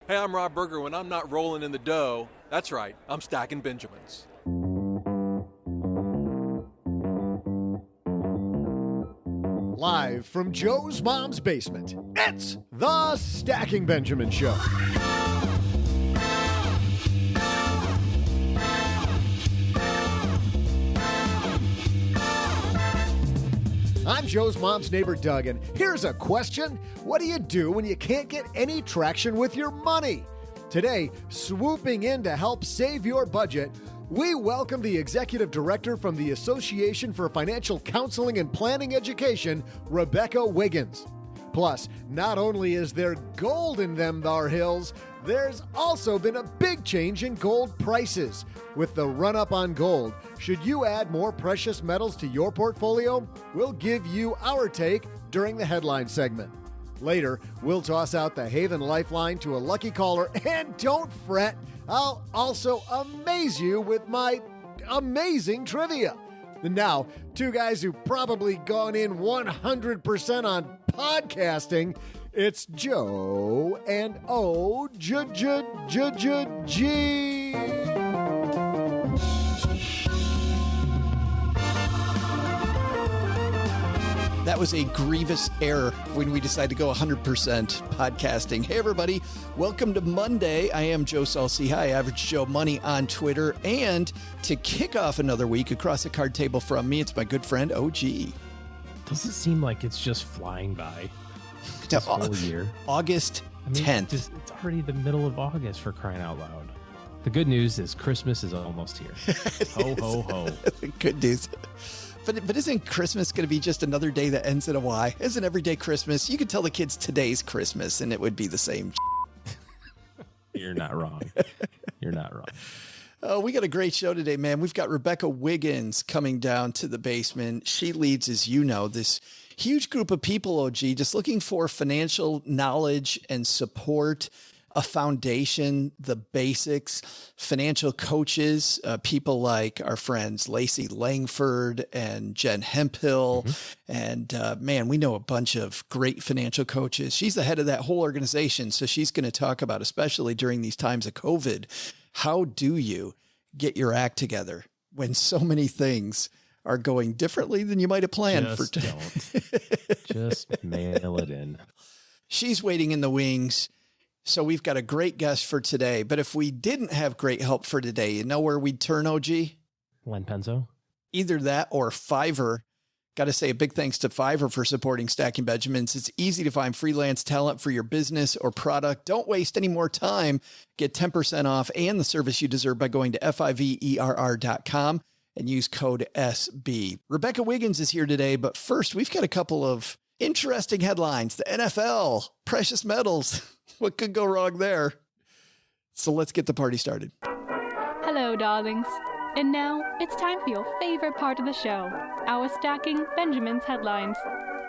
Hey, I'm Rob Berger. When I'm not rolling in the dough, that's right, I'm stacking Benjamins. Live from Joe's mom's basement, it's the Stacking Benjamin Show. I'm Joe's mom's neighbor, Doug, and here's a question. What do you do when you can't get any traction with your money? Today, swooping in to help save your budget, we welcome the executive director from the Association for Financial Counseling and Planning Education, Rebecca Wiggins. Plus, not only is there gold in them thar hills, there's also been a big change in gold prices. With the run-up on gold, should you add more precious metals to your portfolio? We'll give you our take during the headline segment. Later, we'll toss out the Haven Lifeline to a lucky caller, and don't fret, I'll also amaze you with my amazing trivia. And now, two guys who've probably gone in 100% on podcasting. It's Joe and O-G. That was a grievous error when we decided to go 100% podcasting. Hey, everybody. Welcome to Monday. I am Joe Salsi. Hi, Average Joe Money on Twitter. And to kick off another week across the card table from me, it's my good friend, OG. Doesn't seem like it's just flying by this whole year. August 10th. It's already the middle of August, for crying out loud. The good news is Christmas is almost here. Ho, ho, ho. Good news. But isn't Christmas going to be just another day that ends in a Y? Isn't every day Christmas? You could tell the kids today's Christmas and it would be the same. You're not wrong. You're not wrong. Oh, we got a great show today, man. We've got Rebecca Wiggins coming down to the basement. She leads, as you know, this huge group of people, OG, just looking for financial knowledge and support, a foundation, the basics, financial coaches, people like our friends Lacey Langford and Jen Hemphill. Mm-hmm. And man, we know a bunch of great financial coaches. She's the head of that whole organization. So she's going to talk about, especially during these times of COVID, how do you get your act together when so many things are going differently than you might have planned? Just mail it in. She's waiting in the wings. So we've got a great guest for today. But if we didn't have great help for today, you know where we'd turn, OG? Len Penzo? Either that or Fiverr. Got to say a big thanks to Fiverr for supporting Stacking Benjamins. It's easy to find freelance talent for your business or product. Don't waste any more time. Get 10% off and the service you deserve by going to fiverr.com and use code SB. Rebecca Wiggins is here today, but first we've got a couple of interesting headlines. The NFL, precious metals. What could go wrong there? So let's get the party started. Hello, darlings. And now it's time for your favorite part of the show, our Stacking Benjamin's headlines.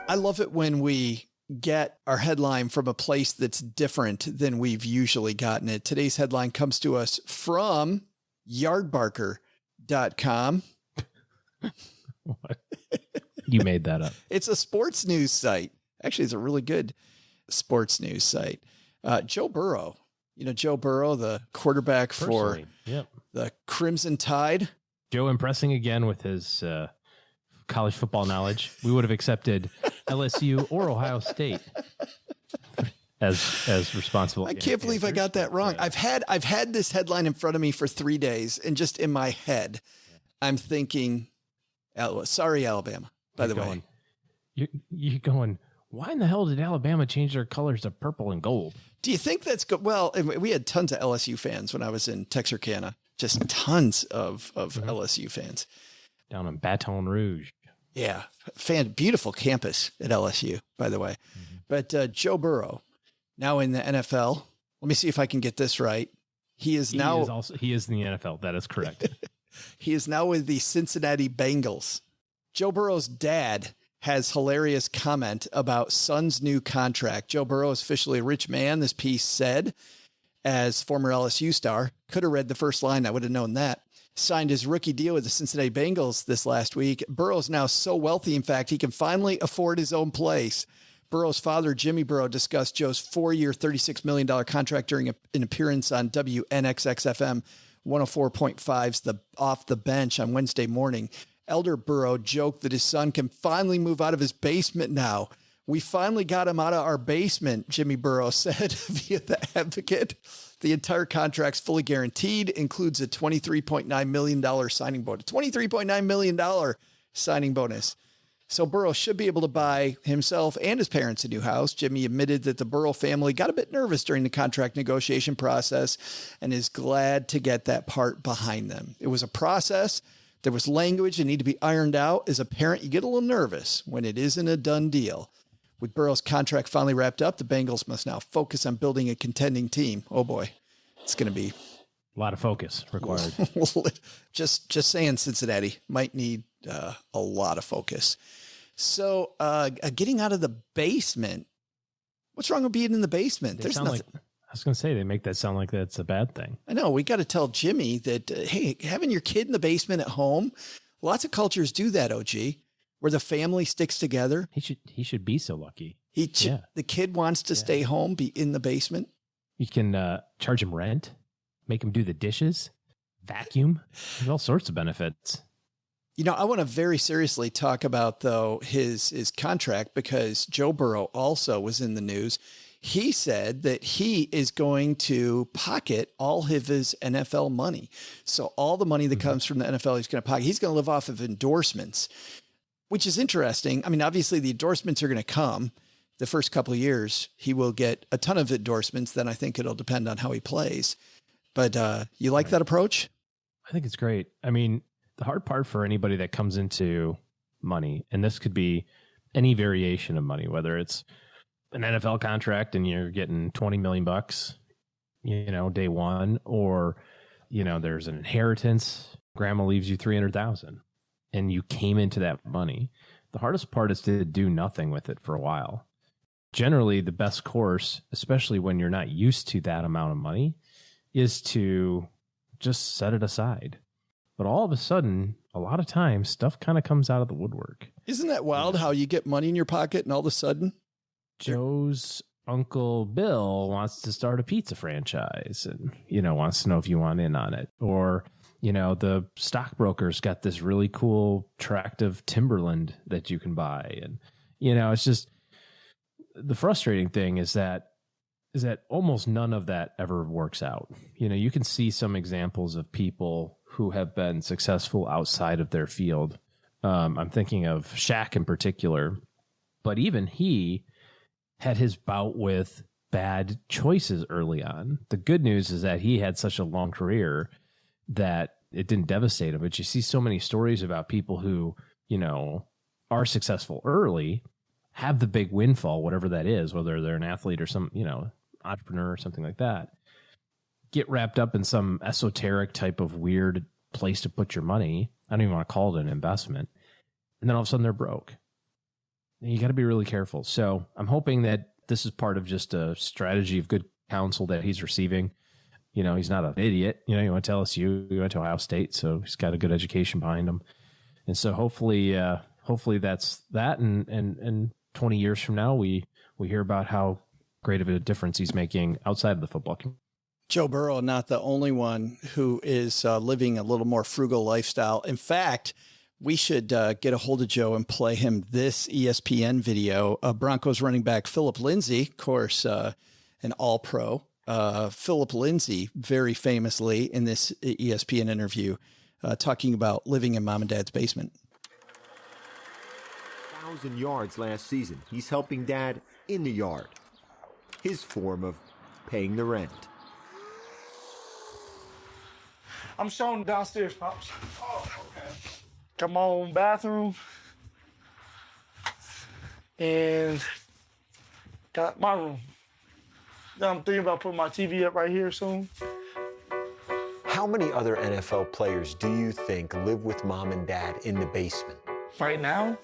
I love it when we get our headline from a place that's different than we've usually gotten it. Today's headline comes to us from yardbarker.com. What? You made that up. It's a sports news site. Actually, it's a really good sports news site. Joe Burrow, Joe Burrow, the quarterback for the Crimson Tide. Joe impressing again with his college football knowledge. We would have accepted LSU or Ohio State as responsible. I can't believe I got that wrong. I've had this headline in front of me for 3 days, and just in my head, I'm thinking, sorry, Alabama. By the way, you're going, why in the hell did Alabama change their colors to purple and gold? Do you think that's good? Well, we had tons of LSU fans when I was in Texarkana, just tons of LSU fans. Down in Baton Rouge. Yeah. Beautiful campus at LSU, by the way. Mm-hmm. But Joe Burrow, now in the NFL. Let me see if I can get this right. He is in the NFL. That is correct. He is now with the Cincinnati Bengals. Joe Burrow's dad has hilarious comment about son's new contract. Joe Burrow is officially a rich man, this piece said. As former LSU star, could have read the first line. I would have known that. Signed his rookie deal with the Cincinnati Bengals this last week. Burrow's now so wealthy, in fact, he can finally afford his own place. Burrows' father, Jimmy Burrow, discussed Joe's 4-year, $36 million contract during an appearance on WNXX-FM 104.5's The Off the Bench on Wednesday morning. Elder Burrow joked that his son can finally move out of his basement now. We finally got him out of our basement, Jimmy Burrow said via The Advocate. The entire contract's fully guaranteed, includes a $23.9 million signing bonus. $23.9 million signing bonus. So Burrow should be able to buy himself and his parents a new house. Jimmy admitted that the Burrow family got a bit nervous during the contract negotiation process and is glad to get that part behind them. It was a process. There was language that needed to be ironed out. As a parent, you get a little nervous when it isn't a done deal. With Burrow's contract finally wrapped up, the Bengals must now focus on building a contending team. Oh boy, it's going to be a lot of focus required. just saying, Cincinnati might need a lot of focus. So getting out of the basement. What's wrong with being in the basement? There's nothing. I was going to say, they make that sound like that's a bad thing. I know. We got to tell Jimmy that, hey, having your kid in the basement at home, lots of cultures do that, OG, where the family sticks together. He should be so lucky. The kid wants to stay home, be in the basement. You can charge him rent, make him do the dishes, vacuum. There's all sorts of benefits. You know, I want to very seriously talk about, though, his contract, because Joe Burrow also was in the news. He said that he is going to pocket all of his NFL money. So all the money that comes from the NFL, he's going to pocket. He's going to live off of endorsements, which is interesting. I mean, obviously the endorsements are going to come the first couple of years. He will get a ton of endorsements. Then I think it'll depend on how he plays. But you like that approach? I think it's great. I mean, the hard part for anybody that comes into money, and this could be any variation of money, whether it's an NFL contract and you're getting $20 million, day one, or, there's an inheritance, grandma leaves you $300,000 and you came into that money. The hardest part is to do nothing with it for a while. Generally, the best course, especially when you're not used to that amount of money, is to just set it aside. But all of a sudden, a lot of times, stuff kind of comes out of the woodwork. Isn't that wild how you get money in your pocket and all of a sudden Joe's Uncle Bill wants to start a pizza franchise and, wants to know if you want in on it. Or, the stockbroker's got this really cool tract of timberland that you can buy. And, it's just the frustrating thing is that almost none of that ever works out. You can see some examples of people who have been successful outside of their field. I'm thinking of Shaq in particular, but even he had his bout with bad choices early on. The good news is that he had such a long career that it didn't devastate him. But you see so many stories about people who, are successful early, have the big windfall, whatever that is, whether they're an athlete or some, entrepreneur or something like that, get wrapped up in some esoteric type of weird place to put your money. I don't even want to call it an investment. And then all of a sudden they're broke. You got to be really careful. So I'm hoping that this is part of just a strategy of good counsel that he's receiving. He's not an idiot. He went to LSU, he went to Ohio State, so he's got a good education behind him. And so hopefully that's that. And 20 years from now, we hear about how great of a difference he's making outside of the football community. Joe Burrow, not the only one who is living a little more frugal lifestyle. In fact, we should get a hold of Joe and play him this ESPN video. Broncos running back Philip Lindsay, of course, an all-pro. Philip Lindsay, very famously in this ESPN interview, talking about living in mom and dad's basement. 1,000 yards last season. He's helping dad in the yard. His form of paying the rent. I'm showing downstairs, Pops. Oh, okay. Got my own bathroom. And got my room. Then I'm thinking about putting my TV up right here soon. How many other NFL players do you think live with mom and dad in the basement? Right now,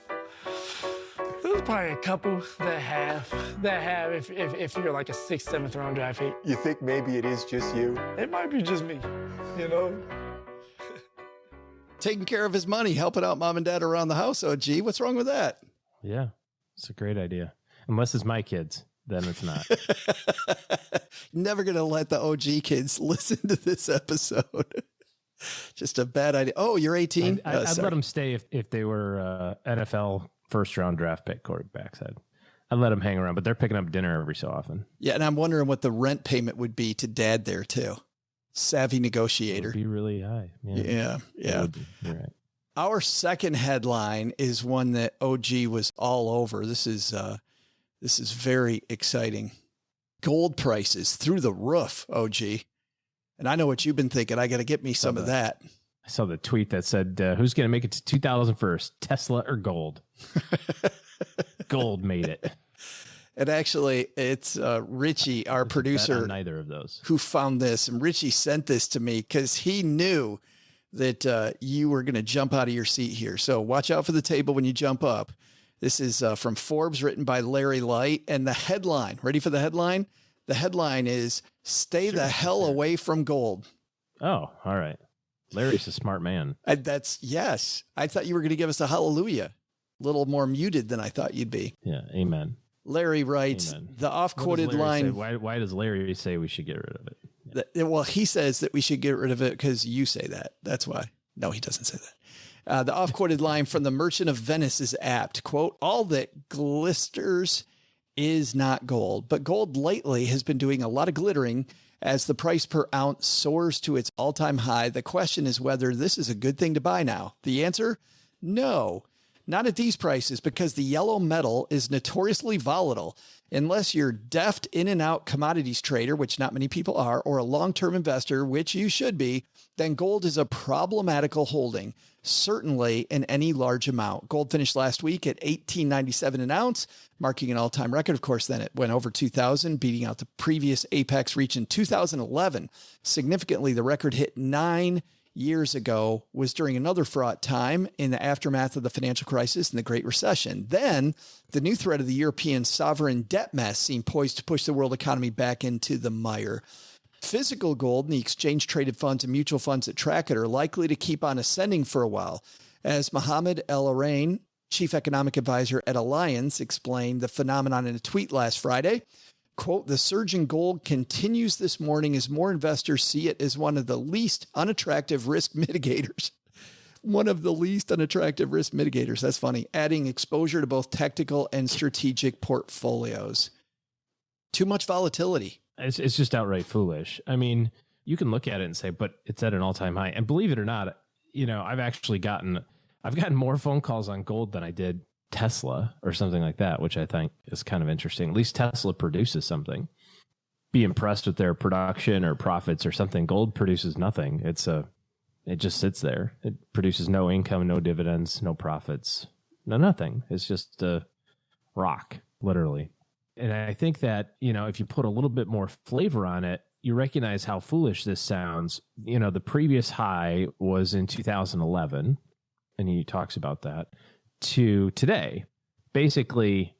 there's probably a couple that have if you're like a 6th, 7th round draft pick. You think maybe it is just you? It might be just me, Taking care of his money, helping out mom and dad around the house, OG. What's wrong with that? Yeah, it's a great idea. Unless it's my kids, then it's not. Never going to let the OG kids listen to this episode. Just a bad idea. Oh, you're 18? I'd let them stay if they were NFL first-round draft pick quarterbacks. I'd let them hang around, but they're picking up dinner every so often. Yeah, and I'm wondering what the rent payment would be to Dad there, too. Savvy negotiator. It would be really high. Yeah. You're right. Our second headline is one that OG was all over. This is very exciting. Gold prices through the roof, OG. And I know what you've been thinking. I got to get me some of that. I saw the tweet that said, who's going to make it to 2000 first, Tesla or gold? Gold made it. And actually, it's Richie, our producer, neither of those, who found this. And Richie sent this to me because he knew that you were going to jump out of your seat here. So watch out for the table when you jump up. This is from Forbes, written by Larry Light. And the headline, ready for the headline? The headline is, "Stay the hell away from gold." Oh, all right. Larry's a smart man. Yes. I thought you were going to give us a hallelujah. A little more muted than I thought you'd be. Yeah, amen. Larry writes, Amen. The off-quoted line. Why does Larry say we should get rid of it? Well, he says that we should get rid of it because you say that. That's why. No, he doesn't say that. The off-quoted line from the Merchant of Venice is apt. Quote, "All that glisters is not gold, but gold lately has been doing a lot of glittering as the price per ounce soars to its all-time high. The question is whether this is a good thing to buy now. The answer, no. Not at these prices, because the yellow metal is notoriously volatile. Unless you're deft in and out commodities trader, which not many people are, or a long-term investor, which you should be, then gold is a problematical holding, certainly in any large amount. Gold finished last week at $18.97 an ounce, marking an all-time record. Of course, then it went over 2000, beating out the previous apex reach in 2011. Significantly, the record hit 9 years ago was during another fraught time in the aftermath of the financial crisis and the Great Recession. Then the new threat of the European sovereign debt mess seemed poised to push the world economy back into the mire. Physical gold and the exchange-traded funds and mutual funds that track it are likely to keep on ascending for a while. As Mohammed El-Arain, chief economic advisor at Alliance, explained the phenomenon in a tweet last Friday, quote, "The surge in gold continues this morning as more investors see it as one of the least unattractive risk mitigators." One of the least unattractive risk mitigators. That's funny. Adding exposure to both tactical and strategic portfolios. Too much volatility. It's just outright foolish. I mean, you can look at it and say, but it's at an all-time high. And believe it or not, I've gotten more phone calls on gold than I did Tesla or something like that, which I think is kind of interesting. At least Tesla produces something. Be impressed with their production or profits or something. Gold produces nothing. It just sits there. It produces no income, no dividends, no profits, nothing. It's just a rock, literally. And I think that, if you put a little bit more flavor on it, you recognize how foolish this sounds. The previous high was in 2011, and he talks about that, to today, basically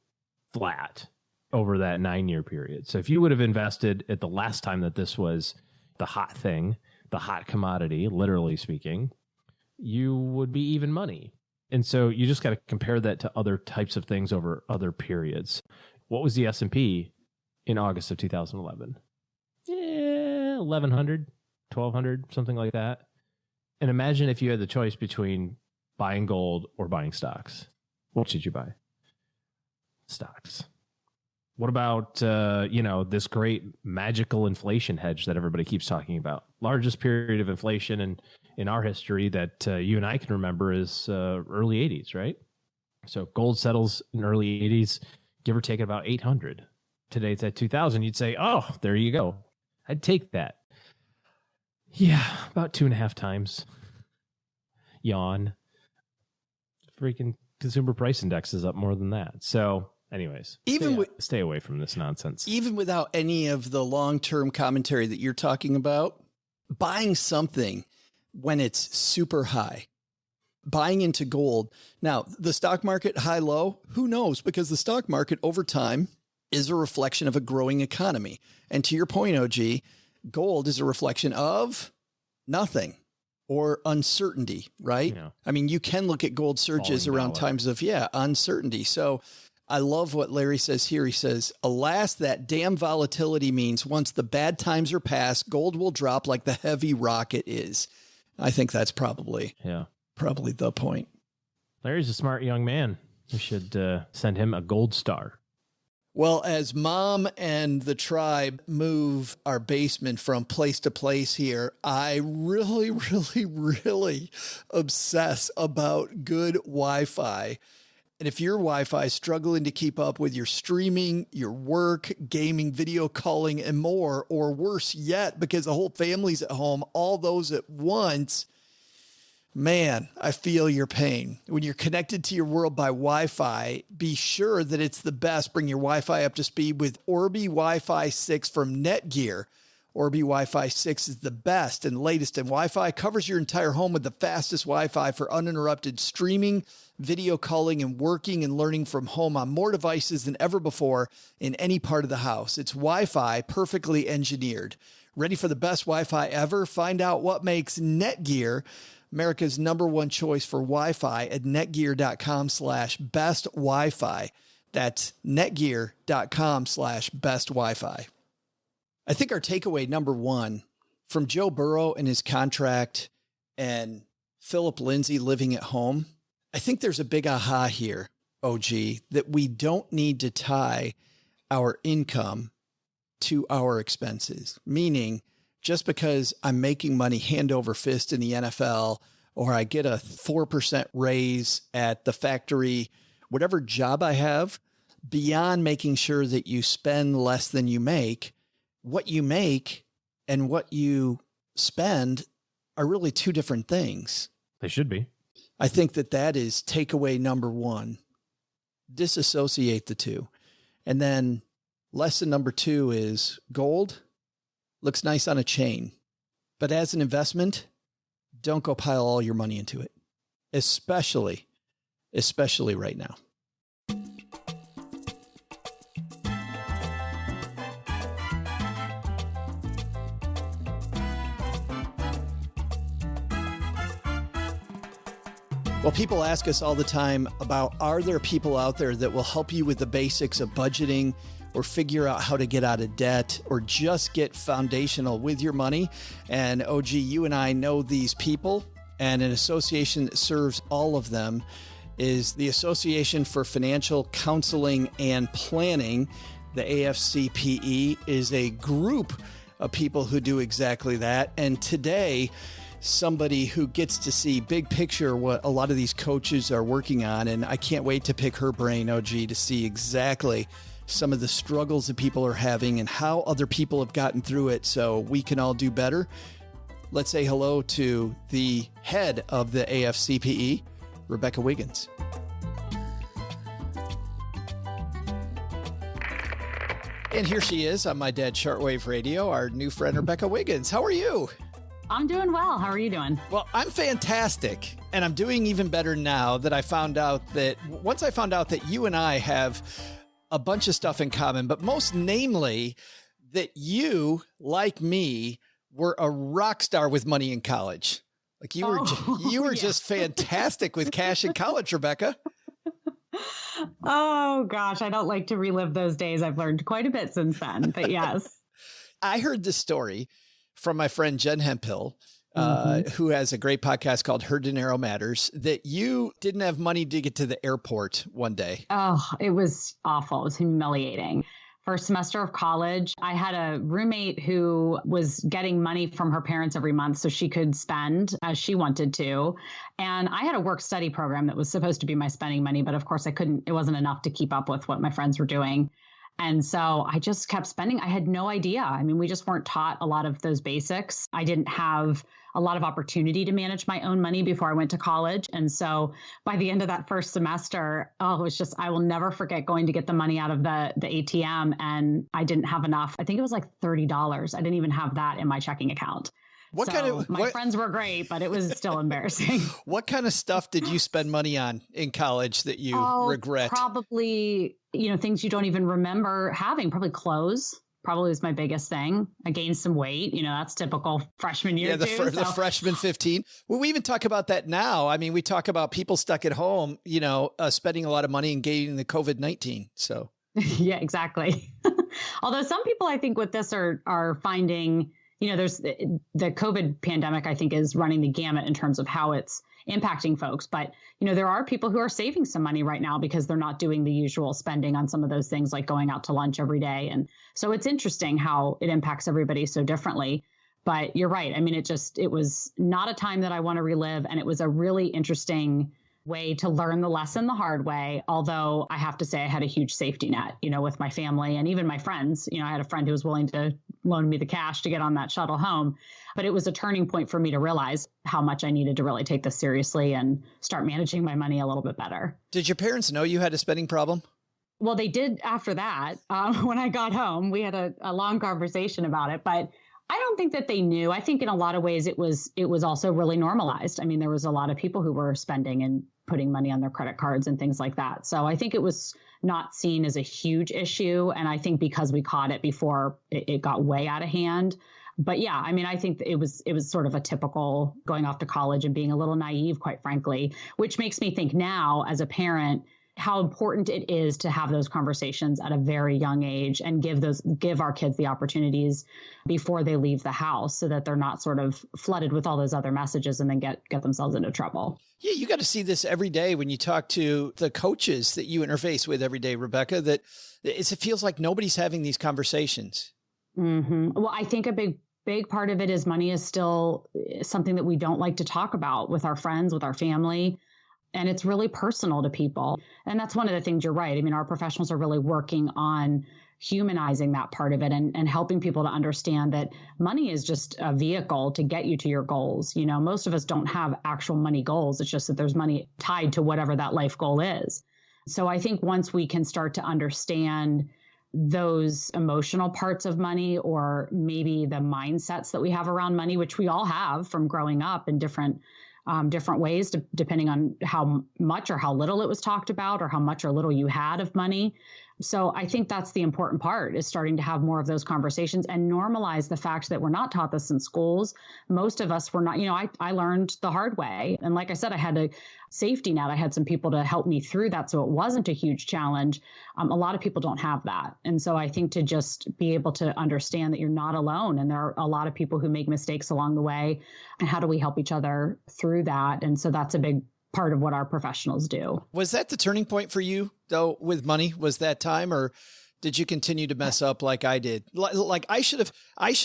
flat over that 9-year period. So if you would have invested at the last time that this was the hot thing, the hot commodity, literally speaking, you would be even money. And so you just got to compare that to other types of things over other periods. What was the S&P in August of 2011? 1,100, 1,200, something like that. And imagine if you had the choice between buying gold or buying stocks. What should you buy? Stocks. What about, this great magical inflation hedge that everybody keeps talking about? Largest period of inflation in our history that you and I can remember is early 80s, right? So gold settles in early 80s, give or take about 800. Today it's at 2000. You'd say, oh, there you go. I'd take that. Yeah, about 2.5 times. Yawn. Freaking consumer price index is up more than that. So anyways, stay away from this nonsense. Even without any of the long-term commentary that you're talking about, buying something when it's super high, buying into gold. Now, the stock market high, low, who knows? Because the stock market over time is a reflection of a growing economy. And to your point, OG, gold is a reflection of nothing. Or uncertainty, right? Yeah. I mean, you can look at gold surges around times of, uncertainty. So I love what Larry says here. He says, alas, that damn volatility means once the bad times are past, gold will drop like the heavy rock it is. I think that's probably the point. Larry's a smart young man. We should send him a gold star. Well, as Mom and the tribe move our basement from place to place here, I really, really, really obsess about good Wi-Fi. And if your Wi-Fi is struggling to keep up with your streaming, your work, gaming, video calling, and more, or worse yet, because the whole family's at home, all those at once, man, I feel your pain. When you're connected to your world by Wi-Fi, be sure that it's the best. Bring your Wi-Fi up to speed with Orbi Wi-Fi 6 from Netgear. Orbi Wi-Fi 6 is the best and latest in Wi-Fi, covers your entire home with the fastest Wi-Fi for uninterrupted streaming, video calling, and working and learning from home on more devices than ever before in any part of the house. It's Wi-Fi perfectly engineered. Ready for the best Wi-Fi ever? Find out what makes Netgear America's #1 choice for Wi-Fi at netgear.com/best Wi-Fi. That's netgear.com/best Wi-Fi. I think our takeaway #1 from Joe Burrow and his contract and Philip Lindsay living at home, I think there's a big aha here, OG, that we don't need to tie our income to our expenses, meaning just because I'm making money hand over fist in the NFL, or I get a 4% raise at the factory, whatever job I have, beyond making sure that you spend less than you make, what you make and what you spend are really two different things. They should be. I think that is takeaway #1. Disassociate the two. And then lesson #2 is gold looks nice on a chain, but as an investment, don't go pile all your money into it, especially right now. Well, people ask us all the time about, are there people out there that will help you with the basics of budgeting or figure out how to get out of debt or just get foundational with your money? And OG, you and I know these people, and an association that serves all of them is the Association for Financial Counseling and Planning. The AFCPE is a group of people who do exactly that. And today, somebody who gets to see big picture what a lot of these coaches are working on. And I can't wait to pick her brain, OG, to see exactly some of the struggles that people are having and how other people have gotten through it so we can all do better. Let's say hello to the head of the AFCPE, Rebecca Wiggins. And here she is on My Dad's Shortwave Radio, our new friend, Rebecca Wiggins. How are you? I'm doing well. How are you doing? Well, I'm fantastic. And I'm doing even better now that once I found out that you and I have a bunch of stuff in common, but most namely that you, like me, were a rock star with money in college. Like you were just fantastic with cash in college, Rebecca. Oh gosh, I don't like to relive those days. I've learned quite a bit since then, but yes. I heard this story from my friend Jen Hemphill, who has a great podcast called Her Dinero Matters, that you didn't have money to get to the airport one day. Oh, it was awful. It was humiliating. First semester of college, I had a roommate who was getting money from her parents every month so she could spend as she wanted to. And I had a work study program that was supposed to be my spending money, but of course it wasn't enough to keep up with what my friends were doing. And so I just kept spending. I had no idea. I mean, we just weren't taught a lot of those basics. I didn't have a lot of opportunity to manage my own money before I went to college. And so by the end of that first semester, it was just, I will never forget going to get the money out of the ATM. And I didn't have enough. I think it was like $30. I didn't even have that in my checking account. My friends were great, but it was still embarrassing. What kind of stuff did you spend money on in college that you regret? Probably, things you don't even remember having, probably clothes. probably was my biggest thing. I gained some weight. That's typical freshman year. Yeah, the freshman 15. Well, we even talk about that now. I mean, we talk about people stuck at home, spending a lot of money and gaining the COVID-19. So yeah, exactly. Although some people, I think with this are finding, there's the COVID pandemic, I think, is running the gamut in terms of how it's impacting folks. But, there are people who are saving some money right now because they're not doing the usual spending on some of those things like going out to lunch every day. And so it's interesting how it impacts everybody so differently. But you're right. I mean, it was not a time that I want to relive. And it was a really interesting way to learn the lesson the hard way. Although I have to say I had a huge safety net, with my family and even my friends. I had a friend who was willing to loan me the cash to get on that shuttle home. But it was a turning point for me to realize how much I needed to really take this seriously and start managing my money a little bit better. Did your parents know you had a spending problem? Well, they did after that. When I got home, we had a long conversation about it, but I don't think that they knew. I think in a lot of ways it was also really normalized. I mean, there was a lot of people who were spending and putting money on their credit cards and things like that. So I think it was not seen as a huge issue. And I think because we caught it before it got way out of hand. But yeah, I mean, I think it was sort of a typical going off to college and being a little naive, quite frankly, which makes me think now as a parent, how important it is to have those conversations at a very young age and give our kids the opportunities before they leave the house so that they're not sort of flooded with all those other messages and then get themselves into trouble. Yeah, you got to see this every day when you talk to the coaches that you interface with every day, Rebecca, that it feels like nobody's having these conversations. Mm-hmm. Well, I think a big part of it is money is still something that we don't like to talk about with our friends, with our family. And it's really personal to people. And that's one of the things, you're right. I mean, our professionals are really working on humanizing that part of it and helping people to understand that money is just a vehicle to get you to your goals. Most of us don't have actual money goals. It's just that there's money tied to whatever that life goal is. So I think once we can start to understand those emotional parts of money, or maybe the mindsets that we have around money, which we all have from growing up in different ways, depending on how much or how little it was talked about or how much or little you had of money. So I think that's the important part, is starting to have more of those conversations and normalize the fact that we're not taught this in schools. Most of us were not, I learned the hard way. And like I said, I had a safety net. I had some people to help me through that. So it wasn't a huge challenge. A lot of people don't have that. And so I think to just be able to understand that you're not alone, and there are a lot of people who make mistakes along the way, and how do we help each other through that? And so that's a big part of what our professionals do. Was that the turning point for you, though, with money? Was that time, or did you continue to mess up like I did? Like I should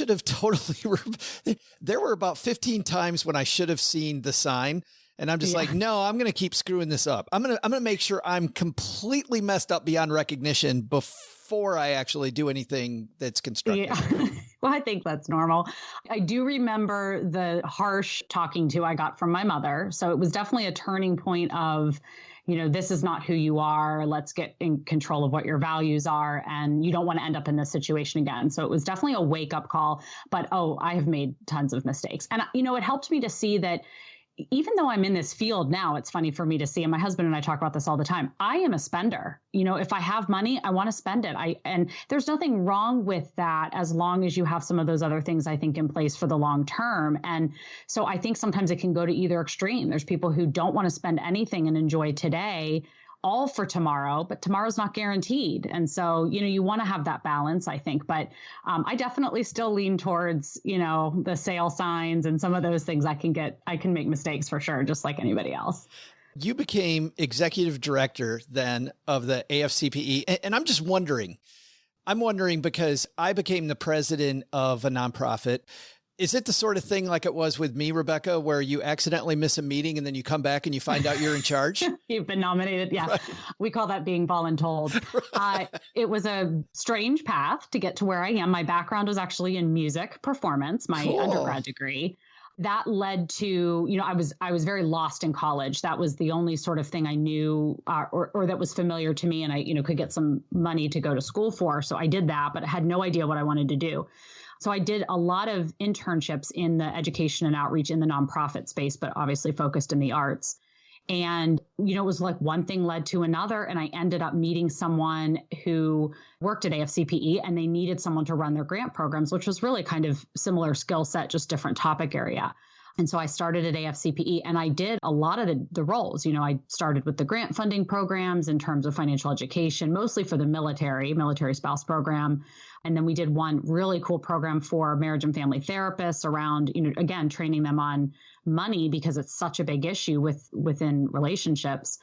have totally, there were about 15 times when I should have seen the sign, and I'm just like, no, I'm going to keep screwing this up. I'm going to make sure I'm completely messed up beyond recognition before I actually do anything that's constructive. Yeah. Well, I think that's normal. I do remember the harsh talking to I got from my mother. So it was definitely a turning point of, this is not who you are. Let's get in control of what your values are. And you don't want to end up in this situation again. So it was definitely a wake up call. But, I have made tons of mistakes. And, it helped me to see that even though I'm in this field now, it's funny for me to see, and my husband and I talk about this all the time, I am a spender. If I have money, I want to spend it. And there's nothing wrong with that as long as you have some of those other things, I think, in place for the long term. And so I think sometimes it can go to either extreme. There's people who don't want to spend anything and enjoy today, all for tomorrow, but tomorrow's not guaranteed. And so, you want to have that balance, I think. But I definitely still lean towards, the sale signs and some of those things. I can make mistakes for sure, just like anybody else. You became executive director then of the AFCPE. And I'm just wondering, because I became the president of a nonprofit. Is it the sort of thing like it was with me, Rebecca, where you accidentally miss a meeting and then you come back and you find out you're in charge? You've been nominated. Yeah. Right. We call that being voluntold. Right. It was a strange path to get to where I am. My background was actually in music performance, my undergrad degree. That led to, I was very lost in college. That was the only sort of thing I knew or that was familiar to me. And I, could get some money to go to school for. So I did that, but I had no idea what I wanted to do. So I did a lot of internships in the education and outreach in the nonprofit space, but obviously focused in the arts. And, it was like one thing led to another. And I ended up meeting someone who worked at AFCPE, and they needed someone to run their grant programs, which was really kind of similar skill set, just different topic area. And so I started at AFCPE, and I did a lot of the roles. I started with the grant funding programs in terms of financial education, mostly for the military spouse program. And then we did one really cool program for marriage and family therapists around, again, training them on money, because it's such a big issue within relationships.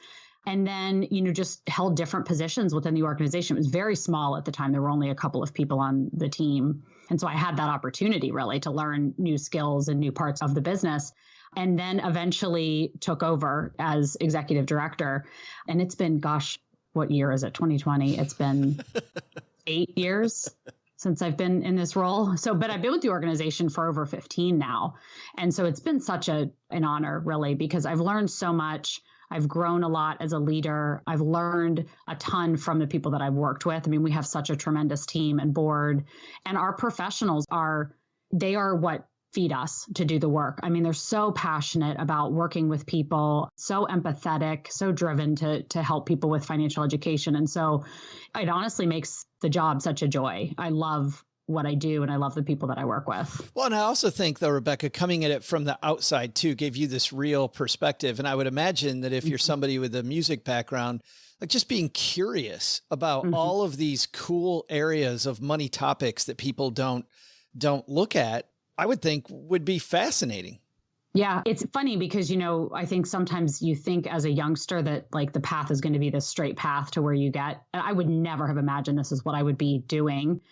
And then, just held different positions within the organization. It was very small at the time. There were only a couple of people on the team. And so I had that opportunity really to learn new skills and new parts of the business. And then eventually took over as executive director. And it's been, what year is it? 2020. It's been 8 years since I've been in this role. But I've been with the organization for over 15 now. And so it's been such an honor, really, because I've learned so much. I've grown a lot as a leader. I've learned a ton from the people that I've worked with. I mean, we have such a tremendous team and board, and our professionals they are what feed us to do the work. I mean, they're so passionate about working with people, so empathetic, so driven to help people with financial education. And so it honestly makes the job such a joy. I love what I do, and I love the people that I work with. Well, and I also think, though, Rebecca, coming at it from the outside too gave you this real perspective. And I would imagine that if you're somebody with a music background, like just being curious about all of these cool areas of money topics that people don't look at, I would think would be fascinating. Yeah, it's funny because, I think sometimes you think as a youngster that like the path is going to be this straight path to where you get. I would never have imagined this is what I would be doing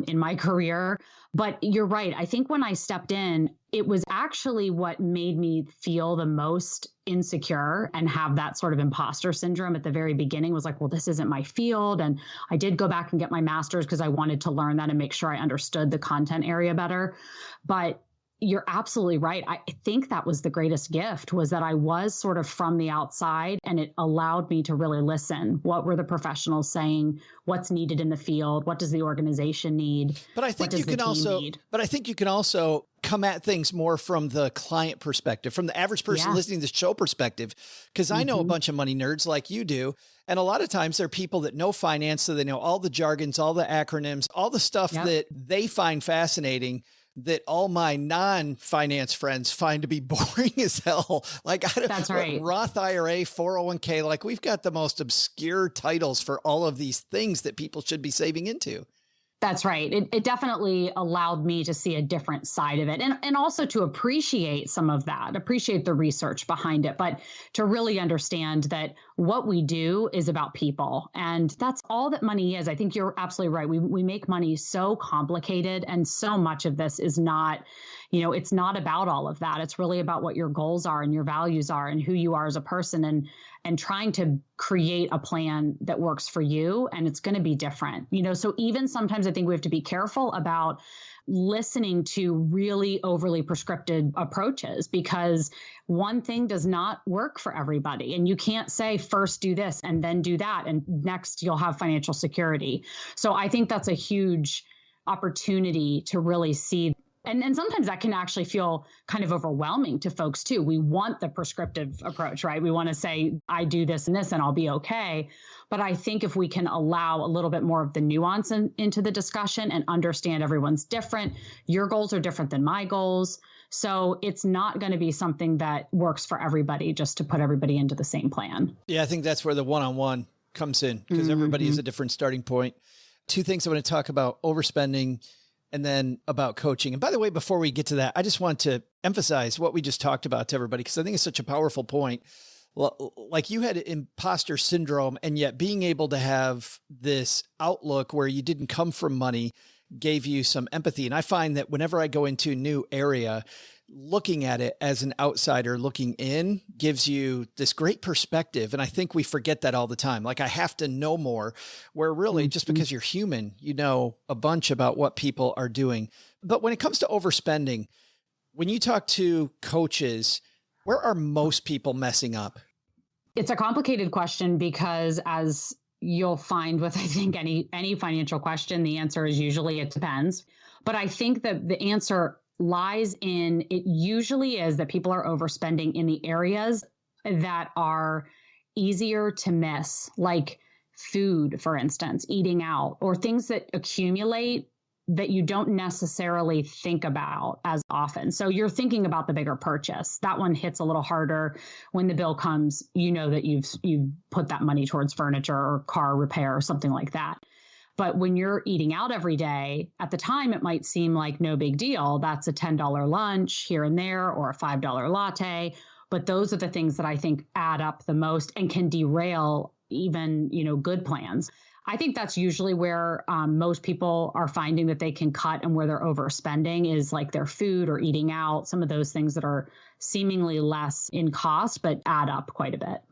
in my career. But you're right. I think when I stepped in, it was actually what made me feel the most insecure and have that sort of imposter syndrome at the very beginning. Was like, well, this isn't my field. And I did go back and get my master's because I wanted to learn that and make sure I understood the content area better. But you're absolutely right. I think that was the greatest gift, was that I was sort of from the outside, and it allowed me to really listen. What were the professionals saying? What's needed in the field? What does the organization need? But I think you can also come at things more from the client perspective, from the average person listening to the show perspective. Because I know a bunch of money nerds like you do. And a lot of times they're people that know finance, so they know all the jargons, all the acronyms, all the stuff that they find fascinating, that all my non-finance friends find to be boring as hell. Like, That's right. Roth IRA, 401k, like we've got the most obscure titles for all of these things that people should be saving into. That's right. It definitely allowed me to see a different side of it, and also to appreciate some of that, appreciate the research behind it, but to really understand that what we do is about people. And that's all that money is. I think you're absolutely right. We make money so complicated, and so much of this is not, it's not about all of that. It's really about what your goals are and your values are and who you are as a person, and trying to create a plan that works for you. And it's going to be different, so even sometimes I think we have to be careful about listening to really overly prescriptive approaches, because one thing does not work for everybody. And you can't say first do this and then do that, and next you'll have financial security. So I think that's a huge opportunity to really see. And sometimes that can actually feel kind of overwhelming to folks too. We want the prescriptive approach, right? We want to say, I do this and this and I'll be okay. But I think if we can allow a little bit more of the nuance into the discussion and understand everyone's different, your goals are different than my goals. So it's not going to be something that works for everybody just to put everybody into the same plan. Yeah, I think that's where the one-on-one comes in, because everybody is a different starting point. Two things I want to talk about: overspending, and then about coaching. And by the way, before we get to that, I just want to emphasize what we just talked about to everybody, because I think it's such a powerful point. Like, you had imposter syndrome, and yet being able to have this outlook where you didn't come from money gave you some empathy. And I find that whenever I go into a new area, looking at it as an outsider looking in gives you this great perspective. And I think we forget that all the time. Like, I have to know more, where really just because you're human, you know a bunch about what people are doing. But when it comes to overspending, when you talk to coaches, where are most people messing up? It's a complicated question, because as you'll find with, I think, any financial question, the answer is usually it depends. But I think that the answer lies in, it usually is that people are overspending in the areas that are easier to miss, like food, for instance, eating out, or things that accumulate that you don't necessarily think about as often. So you're thinking about the bigger purchase. That one hits a little harder when the bill comes. You know that you've put that money towards furniture or car repair or something like that. But when you're eating out every day, at the time, it might seem like no big deal. That's a $10 lunch here and there or a $5 latte. But those are the things that I think add up the most and can derail even, good plans. I think that's usually where most people are finding that they can cut, and where they're overspending is like their food or eating out, some of those things that are seemingly less in cost, but add up quite a bit.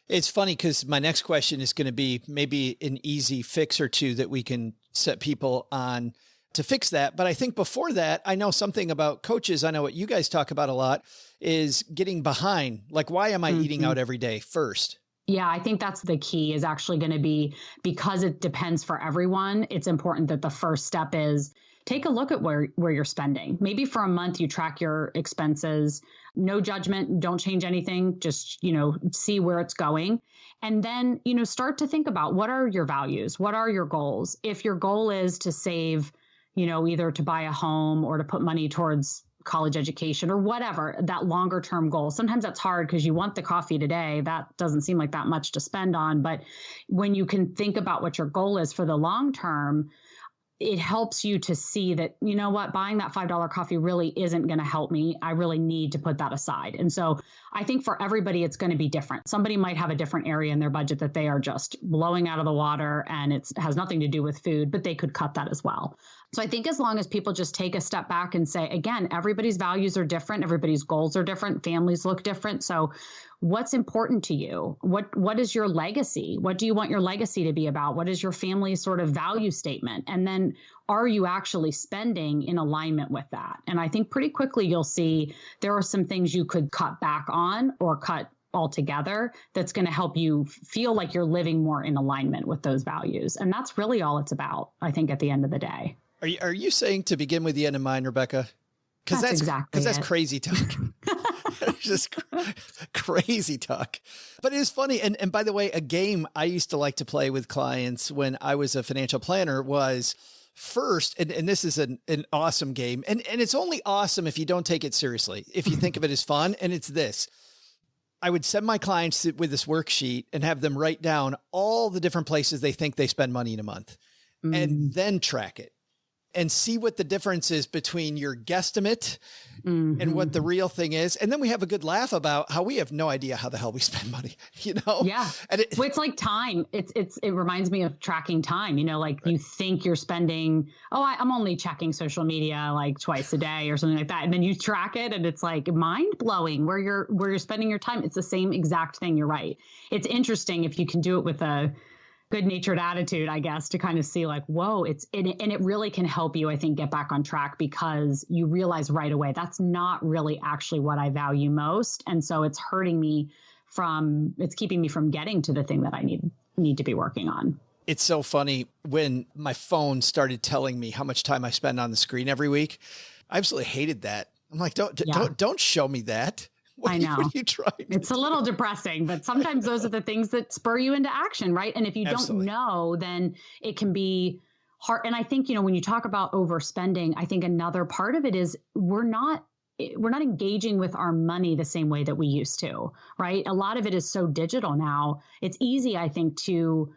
It's funny because my next question is going to be maybe an easy fix or two that we can set people on to fix that. But I think before that, I know something about coaches. I know what you guys talk about a lot is getting behind. Like, why am I eating out every day first? Yeah, I think that's the key, is actually going to be, because it depends for everyone. It's important that the first step is take a look at where you're spending. Maybe for a month, you track your expenses, no judgment, don't change anything, just, see where it's going. And then, start to think about, what are your values? What are your goals? If your goal is to save, either to buy a home or to put money towards college education or whatever, that longer term goal. Sometimes that's hard because you want the coffee today. That doesn't seem like that much to spend on. But when you can think about what your goal is for the long term, it helps you to see that, buying that $5 coffee really isn't going to help me. I really need to put that aside. And so I think for everybody, it's going to be different. Somebody might have a different area in their budget that they are just blowing out of the water, and it has nothing to do with food, but they could cut that as well. So I think as long as people just take a step back and say, again, everybody's values are different. Everybody's goals are different. Families look different. So what's important to you? What is your legacy? What do you want your legacy to be about? What is your family's sort of value statement? And then are you actually spending in alignment with that? And I think pretty quickly you'll see there are some things you could cut back on or cut altogether that's going to help you feel like you're living more in alignment with those values. And that's really all it's about, I think, at the end of the day. Are you saying to begin with the end in mind, Rebecca? Because that's crazy talk. It's just crazy talk. But it is funny. And by the way, a game I used to like to play with clients when I was a financial planner was first, and this is an awesome game. And it's only awesome if you don't take it seriously, if you think of it as fun. And it's this. I would send my clients with this worksheet and have them write down all the different places they think they spend money in a month and then track it. And see what the difference is between your guesstimate and what the real thing is. And then we have a good laugh about how we have no idea how the hell we spend money, Yeah. And it's like time. It reminds me of tracking time, like you think you're spending, I'm only checking social media like twice a day or something like that. And then you track it and it's like mind blowing where you're spending your time. It's the same exact thing. You're right. It's interesting if you can do it with a good-natured attitude, I guess, to kind of see like, whoa, and it really can help you, I think, get back on track, because you realize right away, that's not really actually what I value most. And so it's keeping me from getting to the thing that I need to be working on. It's so funny when my phone started telling me how much time I spend on the screen every week. I absolutely hated that. I'm like, don't show me that. What are you trying to It's a little depressing, but sometimes those are the things that spur you into action, right? And if you don't know, then it can be hard. And I think, when you talk about overspending, I think another part of it is we're not engaging with our money the same way that we used to, right? A lot of it is so digital now. It's easy, I think, to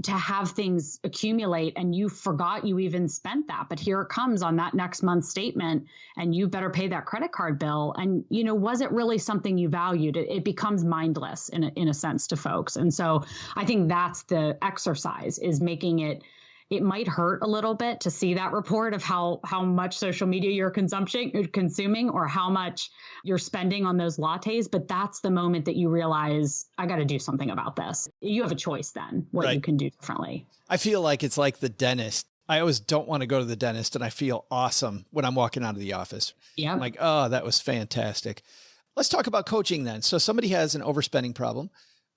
have things accumulate and you forgot you even spent that. But here it comes on that next month's statement and you better pay that credit card bill. And, was it really something you valued? It becomes mindless in a sense to folks. And so I think that's the exercise, is making it might hurt a little bit to see that report of how much social media you're consuming or how much you're spending on those lattes. But that's the moment that you realize, I got to do something about this. You have a choice then what you can do differently. I feel like it's like the dentist. I always don't want to go to the dentist, and I feel awesome when I'm walking out of the office. Yeah. I'm like, oh, that was fantastic. Let's talk about coaching then. So somebody has an overspending problem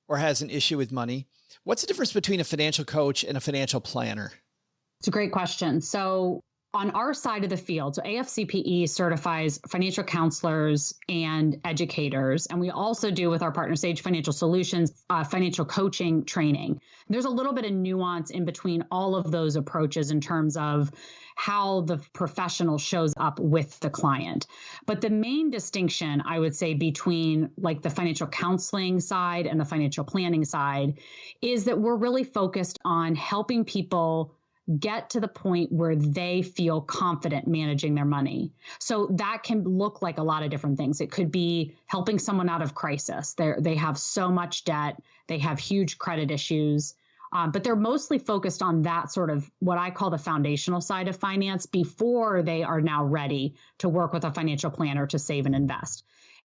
or has an issue with money. What's the difference between a financial coach and a financial planner? It's a great question. So On our side of the field, so AFCPE certifies financial counselors and educators. And we also do with our partner Sage Financial Solutions, financial coaching training. There's a little bit of nuance in between all of those approaches in terms of how the professional shows up with the client. But the main distinction, I would say, between like the financial counseling side and the financial planning side is that we're really focused on helping people get to the point where they feel confident managing their money. So that can look like a lot of different things. It could be helping someone out of crisis. They have so much debt. They have huge credit issues. But they're mostly focused on that sort of what I call the foundational side of finance before they are now ready to work with a financial planner to save and invest.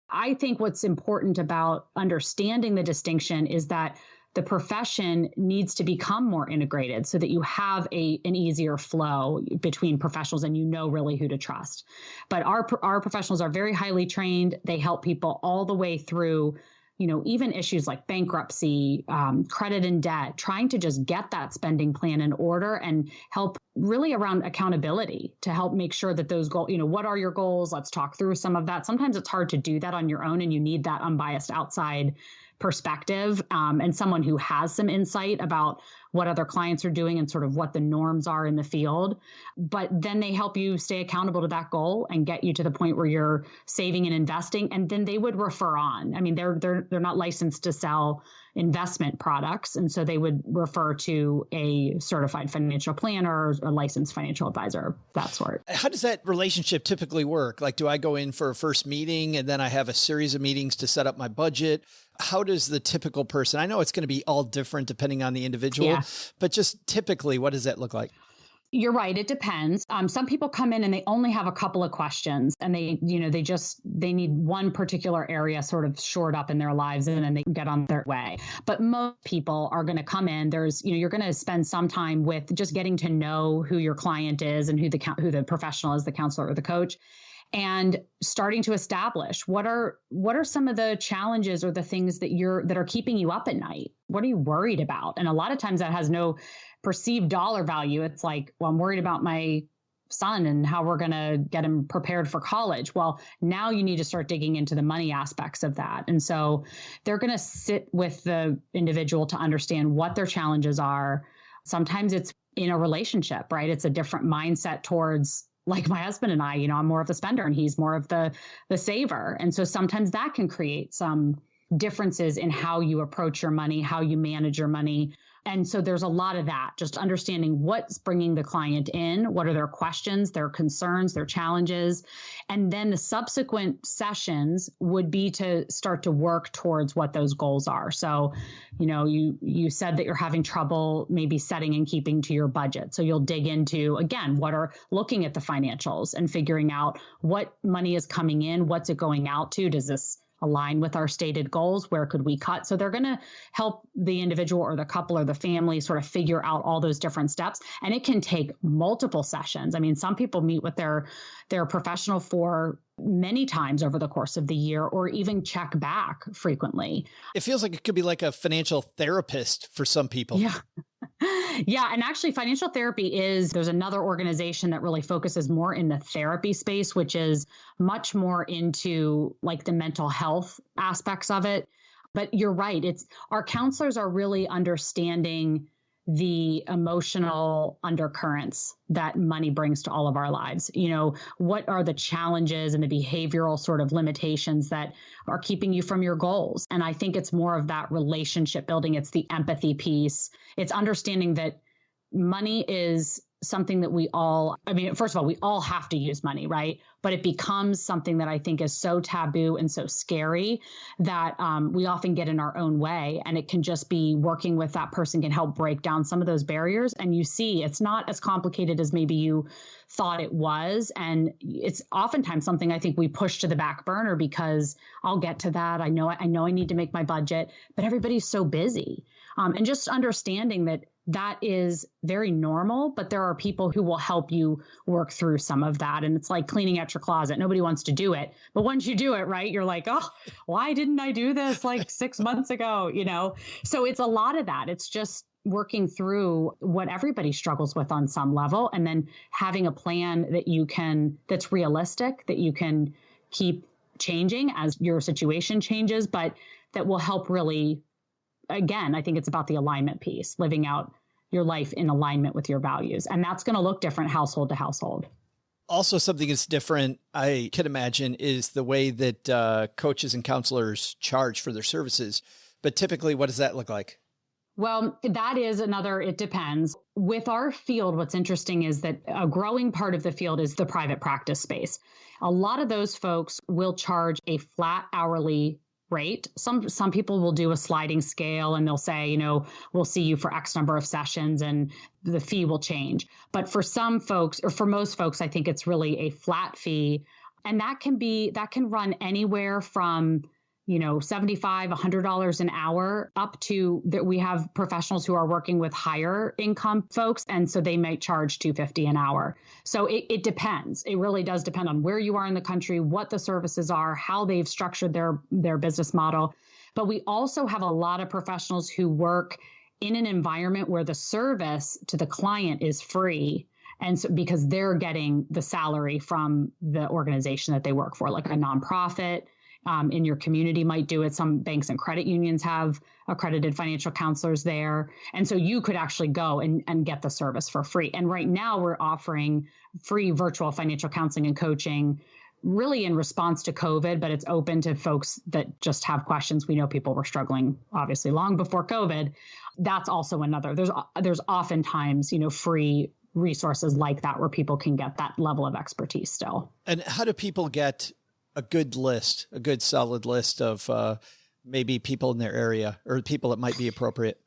I think what's important about understanding the distinction is that the profession needs to become more integrated so that you have an easier flow between professionals and you know really who to trust. But our professionals are very highly trained. They help people all the way through, even issues like bankruptcy, credit and debt, trying to just get that spending plan in order and help really around accountability to help make sure that those goals, what are your goals? Let's talk through some of that. Sometimes it's hard to do that on your own and you need that unbiased outside perspective and someone who has some insight about what other clients are doing and sort of what the norms are in the field. But then they help you stay accountable to that goal and get you to the point where you're saving and investing. And then they would refer on. I mean, they're not licensed to sell investment products. And so they would refer to a certified financial planner or a licensed financial advisor, that sort. How does that relationship typically work? Like, do I go in for a first meeting and then I have a series of meetings to set up my budget? How does the typical person, I know it's going to be all different depending on the individual, but just typically, what does that look like? You're right. It depends. Some people come in and they only have a couple of questions and they need one particular area sort of shored up in their lives and then they can get on their way. But most people are going to come in. You're going to spend some time with just getting to know who your client is and who the professional is, the counselor or the coach, and starting to establish what are some of the challenges or the things that are keeping you up at night. What are you worried about? And a lot of times that has no perceived dollar value. It's like, well, I'm worried about my son and how we're going to get him prepared for college. Well, now you need to start digging into the money aspects of that. And so they're going to sit with the individual to understand what their challenges are. Sometimes it's in a relationship, right? It's a different mindset towards, like my husband and I, I'm more of the spender and he's more of the saver. And so sometimes that can create some differences in how you approach your money, how you manage your money. And so there's a lot of that, just understanding what's bringing the client in, what are their questions, their concerns, their challenges. And then the subsequent sessions would be to start to work towards what those goals are. So, you said that you're having trouble maybe setting and keeping to your budget. So you'll dig into, again, looking at the financials and figuring out what money is coming in, what's it going out to? Does this align with our stated goals? Where could we cut? So they're going to help the individual or the couple or the family sort of figure out all those different steps. And it can take multiple sessions. I mean, some people meet with their professional for many times over the course of the year or even check back frequently. It feels like it could be like a financial therapist for some people. Yeah. Yeah. And actually financial therapy there's another organization that really focuses more in the therapy space, which is much more into like the mental health aspects of it. But you're right. Our counselors are really understanding the emotional undercurrents that money brings to all of our lives. What are the challenges and the behavioral sort of limitations that are keeping you from your goals? And I think it's more of that relationship building. It's the empathy piece. It's understanding that money is something that first of all, we all have to use money, right? But it becomes something that I think is so taboo and so scary that we often get in our own way. And it can just be working with that person can help break down some of those barriers. And you see, it's not as complicated as maybe you thought it was. And it's oftentimes something I think we push to the back burner because I'll get to that. I know I need to make my budget, but everybody's so busy. And just understanding that is very normal, but there are people who will help you work through some of that. And it's like cleaning out your closet. Nobody wants to do it. But once you do it, right, you're like, oh, why didn't I do this like 6 months ago? So it's a lot of that. It's just working through what everybody struggles with on some level, and then having a plan that's realistic, that you can keep changing as your situation changes, but that will help really, again, I think it's about the alignment piece, living out your life in alignment with your values. And that's going to look different household to household. Also, something that's different, I can imagine, is the way that coaches and counselors charge for their services. But typically, what does that look like? Well, that is it depends. With our field, what's interesting is that a growing part of the field is the private practice space. A lot of those folks will charge a flat hourly rate. Some people will do a sliding scale and they'll say, we'll see you for X number of sessions and the fee will change. But for some folks, or for most folks, I think it's really a flat fee. And that can run anywhere from $75, $100 an hour up to that. We have professionals who are working with higher income folks. And so they might charge $250 an hour. So it depends. It really does depend on where you are in the country, what the services are, how they've structured their business model. But we also have a lot of professionals who work in an environment where the service to the client is free. And so because they're getting the salary from the organization that they work for, like a nonprofit, in your community might do it. Some banks and credit unions have accredited financial counselors there. And so you could actually go and get the service for free. And right now we're offering free virtual financial counseling and coaching really in response to COVID, but it's open to folks that just have questions. We know people were struggling, obviously, long before COVID. That's also another. There's oftentimes, free resources like that where people can get that level of expertise still. And how do people get a good solid list of maybe people in their area or people that might be appropriate?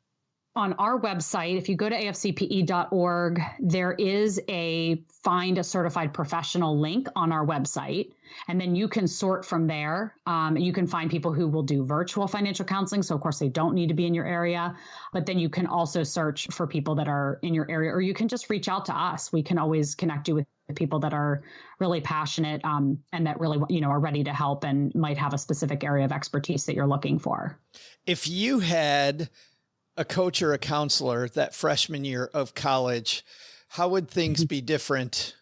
On our website, if you go to afcpe.org, there is a find a certified professional link on our website. And then you can sort from there. You can find people who will do virtual financial counseling. So of course they don't need to be in your area, but then you can also search for people that are in your area, or you can just reach out to us. We can always connect you with people that are really passionate and that really, are ready to help and might have a specific area of expertise that you're looking for. If you had a coach or a counselor that freshman year of college, how would things be different?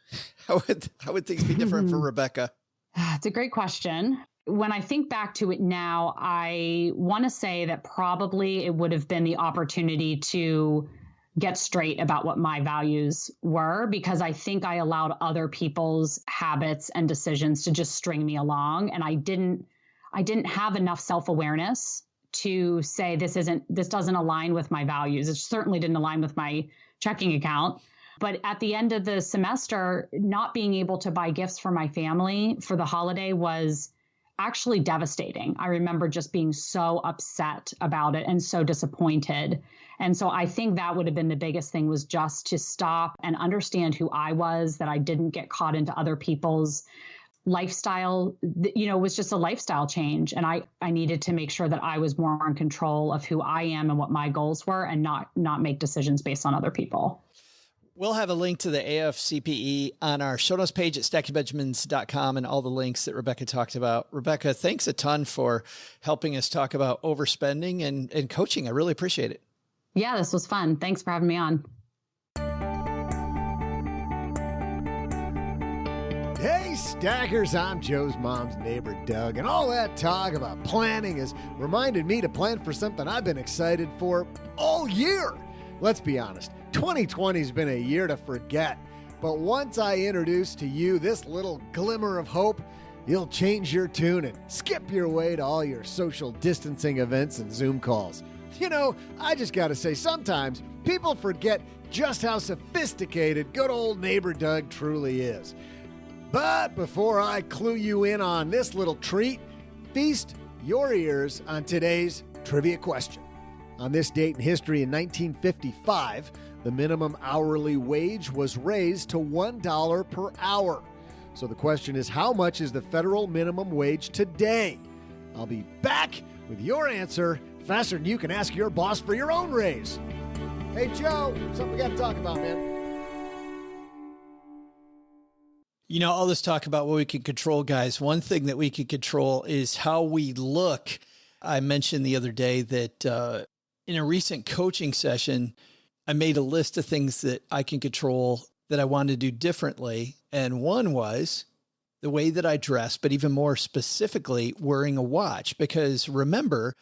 How would things be different for Rebecca? It's a great question. When I think back to it now, I want to say that probably it would have been the opportunity to get straight about what my values were, because I think I allowed other people's habits and decisions to just string me along. And I didn't have enough self-awareness to say, this doesn't align with my values. It certainly didn't align with my checking account. But at the end of the semester, not being able to buy gifts for my family for the holiday was actually devastating. I remember just being so upset about it and so disappointed. And so I think that would have been the biggest thing, was just to stop and understand who I was, that I didn't get caught into other people's lifestyle. It was just a lifestyle change. And I needed to make sure that I was more in control of who I am and what my goals were, and not make decisions based on other people. We'll have a link to the AFCPE on our show notes page at stackingbenjamins.com and all the links that Rebecca talked about. Rebecca, thanks a ton for helping us talk about overspending and coaching. I really appreciate it. Yeah, this was fun. Thanks for having me on. Hey, Stackers, I'm Joe's mom's neighbor, Doug, and all that talk about planning has reminded me to plan for something I've been excited for all year. Let's be honest, 2020 has been a year to forget, but once I introduce to you this little glimmer of hope, you'll change your tune and skip your way to all your social distancing events and Zoom calls. I just gotta say, sometimes people forget just how sophisticated good old neighbor Doug truly is. But before I clue you in on this little treat, feast your ears on today's trivia question. On this date in history in 1955, the minimum hourly wage was raised to $1 per hour. So the question is, how much is the federal minimum wage today? I'll be back with your answer faster than you can ask your boss for your own raise. Hey, Joe, something we got to talk about, man. All this talk about what we can control, guys. One thing that we can control is how we look. I mentioned the other day that In a recent coaching session, I made a list of things that I can control that I wanted to do differently. And one was the way that I dress, but even more specifically, wearing a watch. Because remember,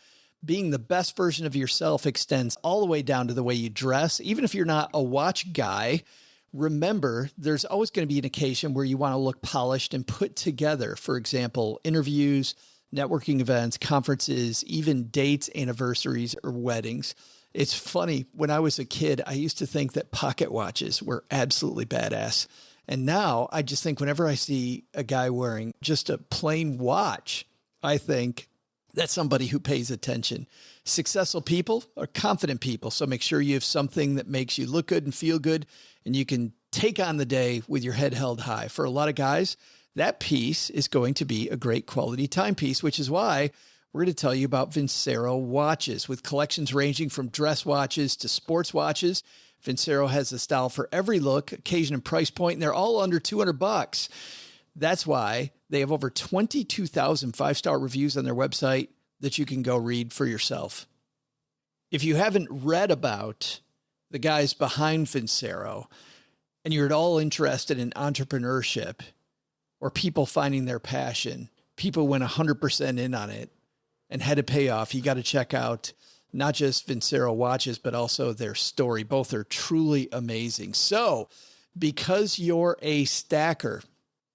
being the best version of yourself extends all the way down to the way you dress. Even if you're not a watch guy, remember, there's always going to be an occasion where you want to look polished and put together. For example, interviews, networking events, conferences, even dates, anniversaries, or weddings. It's funny, when I was a kid, I used to think that pocket watches were absolutely badass. And now I just think whenever I see a guy wearing just a plain watch, I think that's somebody who pays attention. Successful people are confident people. So make sure you have something that makes you look good and feel good, and you can take on the day with your head held high. For a lot of guys, that piece is going to be a great quality timepiece, which is why we're going to tell you about Vincero watches. With collections ranging from dress watches to sports watches, Vincero has a style for every look, occasion, and price point, and they're all under $200. That's why they have over 22,000 five-star reviews on their website that you can go read for yourself. If you haven't read about the guys behind Vincero and you're at all interested in entrepreneurship or people finding their passion, people went 100% in on it and had to pay off, you got to check out not just Vincero watches, but also their story. Both are truly amazing. So because you're a stacker,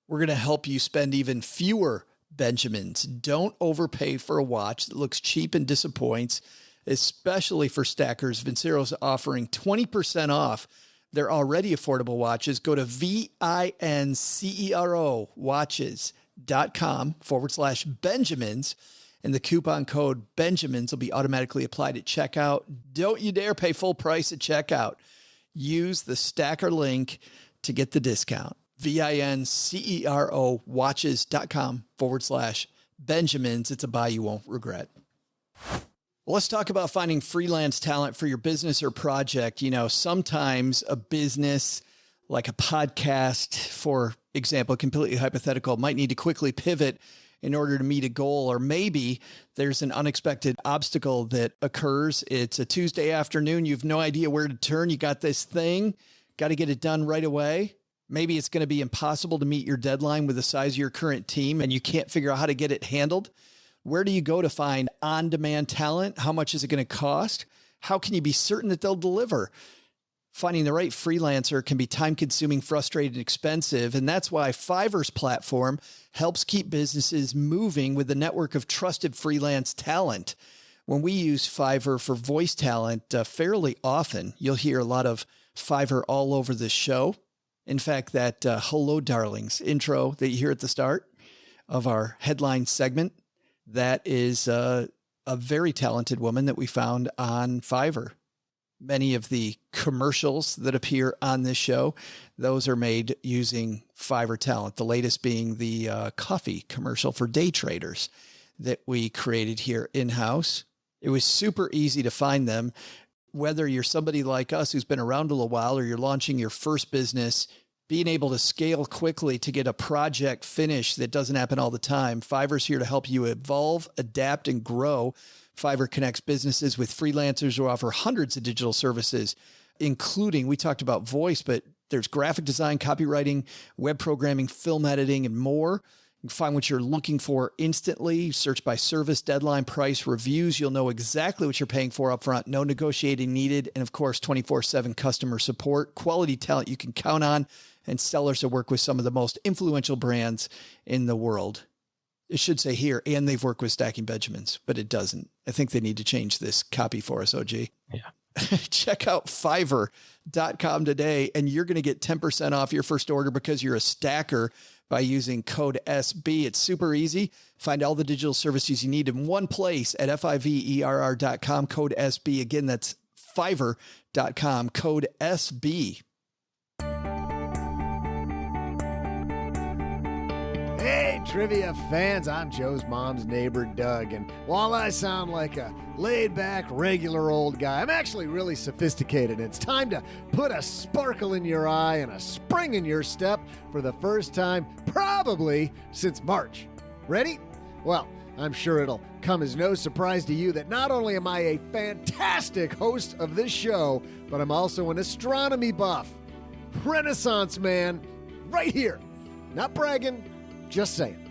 we're going to help you spend even fewer Benjamins. Don't overpay for a watch that looks cheap and disappoints, especially for stackers. Vincero's offering 20% off their already affordable watches. Go to Vincero watches.com/Benjamins. And the coupon code Benjamins will be automatically applied at checkout. Don't you dare pay full price at checkout. Use the stacker link to get the discount. Vincero watches.com/Benjamins. It's a buy you won't regret. Well, let's talk about finding freelance talent for your business or project. You know, sometimes a business like a podcast, for example, completely hypothetical, might need to quickly pivot in order to meet a goal, or maybe there's an unexpected obstacle that occurs. It's a Tuesday afternoon. You have no idea where to turn. You got this thing, got to get it done right away. Maybe it's going to be impossible to meet your deadline with the size of your current team, and you can't figure out how to get it handled. Where do you go to find on-demand talent? How much is it going to cost? How can you be certain that they'll deliver? Finding the right freelancer can be time-consuming, frustrating, and expensive, and that's why Fiverr's platform helps keep businesses moving with a network of trusted freelance talent. When we use Fiverr for voice talent fairly often, you'll hear a lot of Fiverr all over the show. In fact, that Hello Darlings intro that you hear at the start of our headline segment, that is a very talented woman that we found on Fiverr. Many of the commercials that appear on this show, those are made using Fiverr talent. The latest being the coffee commercial for day traders that we created here in-house. It was super easy to find them. Whether you're somebody like us who's been around a little while or you're launching your first business, being able to scale quickly to get a project finished that doesn't happen all the time, Fiverr's here to help you evolve, adapt, and grow. Fiverr connects businesses with freelancers who offer hundreds of digital services, including, we talked about voice, but there's graphic design, copywriting, web programming, film editing, and more. You can find what you're looking for instantly. Search by service, deadline, price, reviews. You'll know exactly what you're paying for up front. No negotiating needed. And of course, 24/7 customer support, quality talent you can count on, and sellers that work with some of the most influential brands in the world. It should say here, and they've worked with Stacking Benjamins, but it doesn't. I think they need to change this copy for us, OG. Yeah. Check out Fiverr.com today, and you're going to get 10% off your first order because you're a stacker by using code SB. It's super easy. Find all the digital services you need in one place at Fiverr.com, code SB. Again, that's Fiverr.com, code SB. Hey, trivia fans, I'm Joe's mom's neighbor, Doug, and while I sound like a laid-back, regular old guy, I'm actually really sophisticated. It's time to put a sparkle in your eye and a spring in your step for the first time, probably since March. Ready? Well, I'm sure it'll come as no surprise to you that not only am I a fantastic host of this show, but I'm also an astronomy buff. Renaissance man, right here. Not bragging, just saying.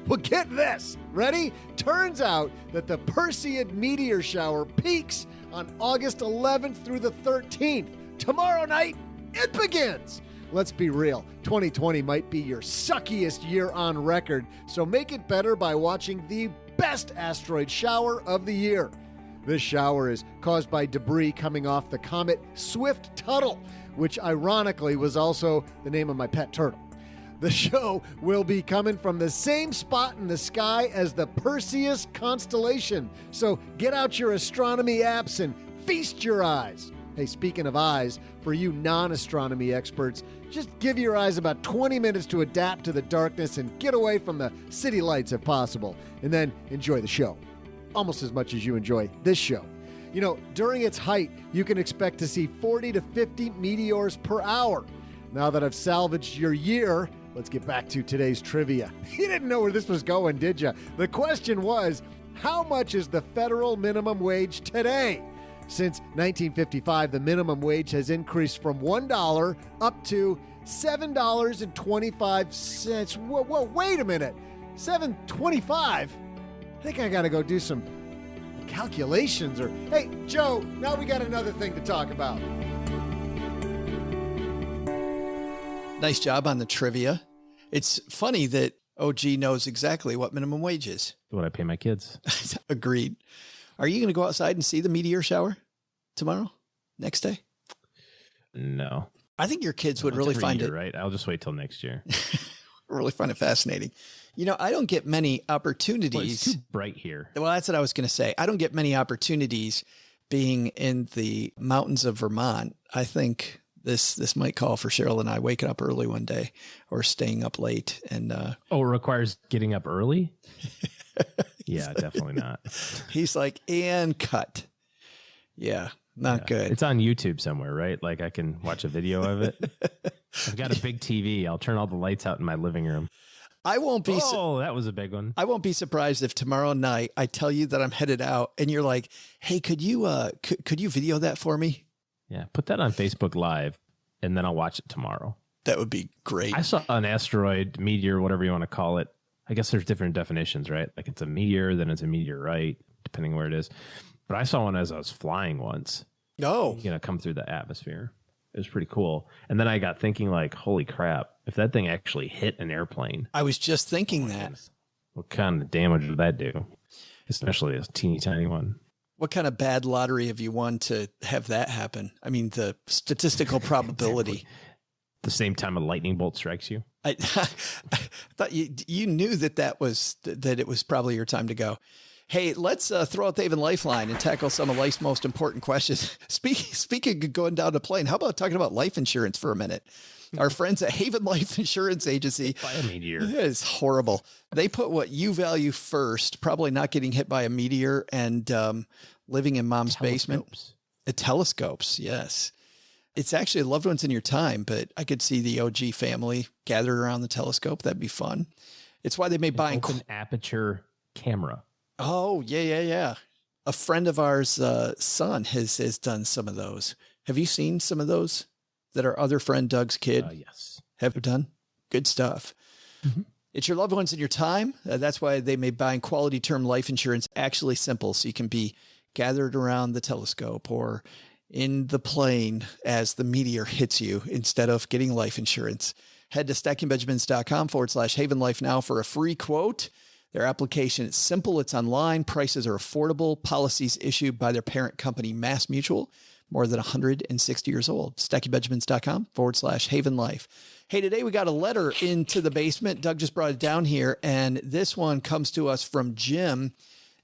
Well, get this. Ready? Turns out that the Perseid meteor shower peaks on August 11th through the 13th. Tomorrow night, it begins. Let's be real, 2020 might be your suckiest year on record, so make it better by watching the best asteroid shower of the year. This shower is caused by debris coming off the comet Swift-Tuttle, which ironically was also the name of my pet turtle. The show will be coming from the same spot in the sky as the Perseus constellation, so get out your astronomy apps and feast your eyes. Hey, speaking of eyes, for you non-astronomy experts, just give your eyes about 20 minutes to adapt to the darkness and get away from the city lights if possible, and then enjoy the show. Almost as much as you enjoy this show. You know, during its height, you can expect to see 40 to 50 meteors per hour. Now that I've salvaged your year, let's get back to today's trivia. You didn't know where this was going, did you? The question was, how much is the federal minimum wage today? Since 1955, the minimum wage has increased from $1 up to $7.25. Whoa, wait a minute. $7.25? I think I got to go do some calculations. Or hey, Joe, now we got another thing to talk about. Nice job on the trivia. It's funny that OG knows exactly what minimum wage is. What I pay my kids. Agreed. Are you going to go outside and see the meteor shower tomorrow? Next day? No. I think your kids would really find it. Right. I'll just wait till next year. Really find it fascinating. You know, I don't get many opportunities. Well, it's too bright here. Well, that's what I was going to say. I don't get many opportunities being in the mountains of Vermont. I think this might call for Cheryl and I waking up early one day or staying up late. And it requires getting up early? Yeah, definitely not. He's like, and cut. Yeah, not good. It's on YouTube somewhere, right? Like I can watch a video of it. I've got a big TV. I'll turn all the lights out in my living room. I won't be. Oh, that was a big one. I won't be surprised if tomorrow night I tell you that I'm headed out, and you're like, "Hey, could you video that for me?" Yeah, put that on Facebook Live, and then I'll watch it tomorrow. That would be great. I saw an asteroid, meteor, whatever you want to call it. I guess there's different definitions, right? Like it's a meteor, then it's a meteorite, depending where it is. But I saw one as I was flying once. Oh, come through the atmosphere. It was pretty cool. And then I got thinking, like, holy crap, if that thing actually hit an airplane. I was just thinking that. What kind of damage would that do? Especially a teeny tiny one. What kind of bad lottery have you won to have that happen? I mean, the statistical probability. Exactly. The same time a lightning bolt strikes you. I thought you knew that it was probably your time to go. Hey, let's throw out the Haven Lifeline and tackle some of life's most important questions. Speaking of going down the plane, how about talking about life insurance for a minute? Our friends at Haven Life Insurance Agency. By a meteor. It's horrible. They put what you value first, probably not getting hit by a meteor and living in mom's basement. Telescopes, yes. It's actually loved ones in your time, but I could see the OG family gathered around the telescope. That'd be fun. It's why they made buying open aperture camera. Oh, yeah. A friend of ours, son has done some of those. Have you seen some of those that our other friend Doug's kid yes. have done? Good stuff. Mm-hmm. It's your loved ones in your time. That's why they made buying quality term life insurance actually simple. So you can be gathered around the telescope or in the plane as the meteor hits you instead of getting life insurance. Head to stackingbenjamins.com/Haven Life now for a free quote. Their application is simple. It's online. Prices are affordable. Policies issued by their parent company, Mass Mutual, more than 160 years old. StackyBenjamins.com/Haven Life. Hey, today we got a letter into the basement. Doug just brought it down here, and this one comes to us from Jim.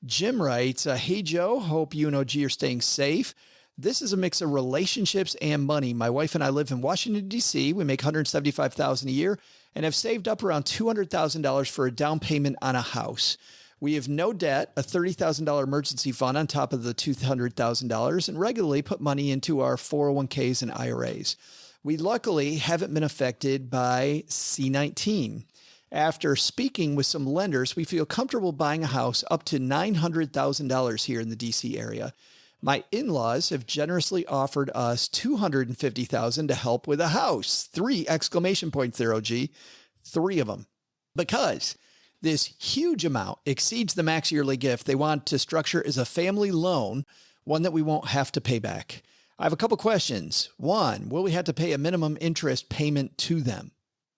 Jim writes, hey, Joe, hope you and OG are staying safe. This is a mix of relationships and money. My wife and I live in Washington, D.C. We make $175,000 a year and have saved up around $200,000 for a down payment on a house. We have no debt, a $30,000 emergency fund on top of the $200,000, and regularly put money into our 401ks and IRAs. We luckily haven't been affected by C-19. After speaking with some lenders, we feel comfortable buying a house up to $900,000 here in the DC area. My in-laws have generously offered us $250,000 to help with a house. 3 exclamation points there, OG. 3 of them. Because this huge amount exceeds the max yearly gift, they want to structure as a family loan, one that we won't have to pay back. I have a couple questions. 1, will we have to pay a minimum interest payment to them?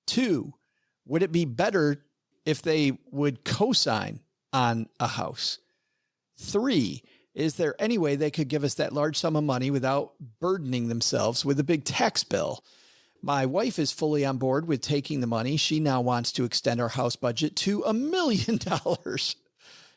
2, would it be better if they would co-sign on a house? 3, is there any way they could give us that large sum of money without burdening themselves with a big tax bill? My wife is fully on board with taking the money. She now wants to extend our house budget to $1 million.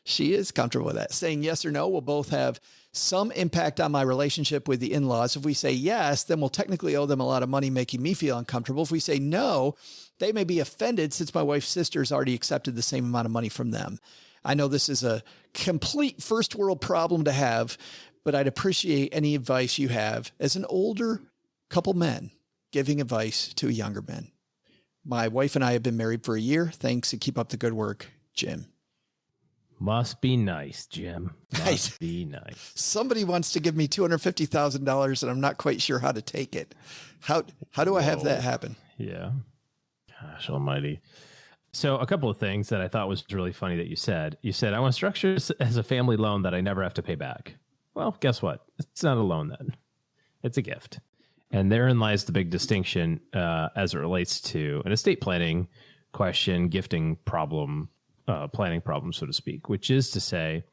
She is comfortable with that. Saying yes or no will both have some impact on my relationship with the in-laws. If we say yes, then we'll technically owe them a lot of money, making me feel uncomfortable. If we say no, they may be offended since my wife's sister's already accepted the same amount of money from them. I know this is a complete first world problem to have, but I'd appreciate any advice you have as an older couple men giving advice to younger men. My wife and I have been married for a year. Thanks, and keep up the good work, Jim. Must be nice, Jim. Must be nice. Somebody wants to give me $250,000 and I'm not quite sure how to take it. How do I have that happen? Yeah. Gosh almighty. So a couple of things that I thought was really funny that you said. You said, I want to structure this as a family loan that I never have to pay back. Well, guess what? It's not a loan then. It's a gift. And therein lies the big distinction as it relates to an estate planning question, gifting problem, planning problem, so to speak, which is to say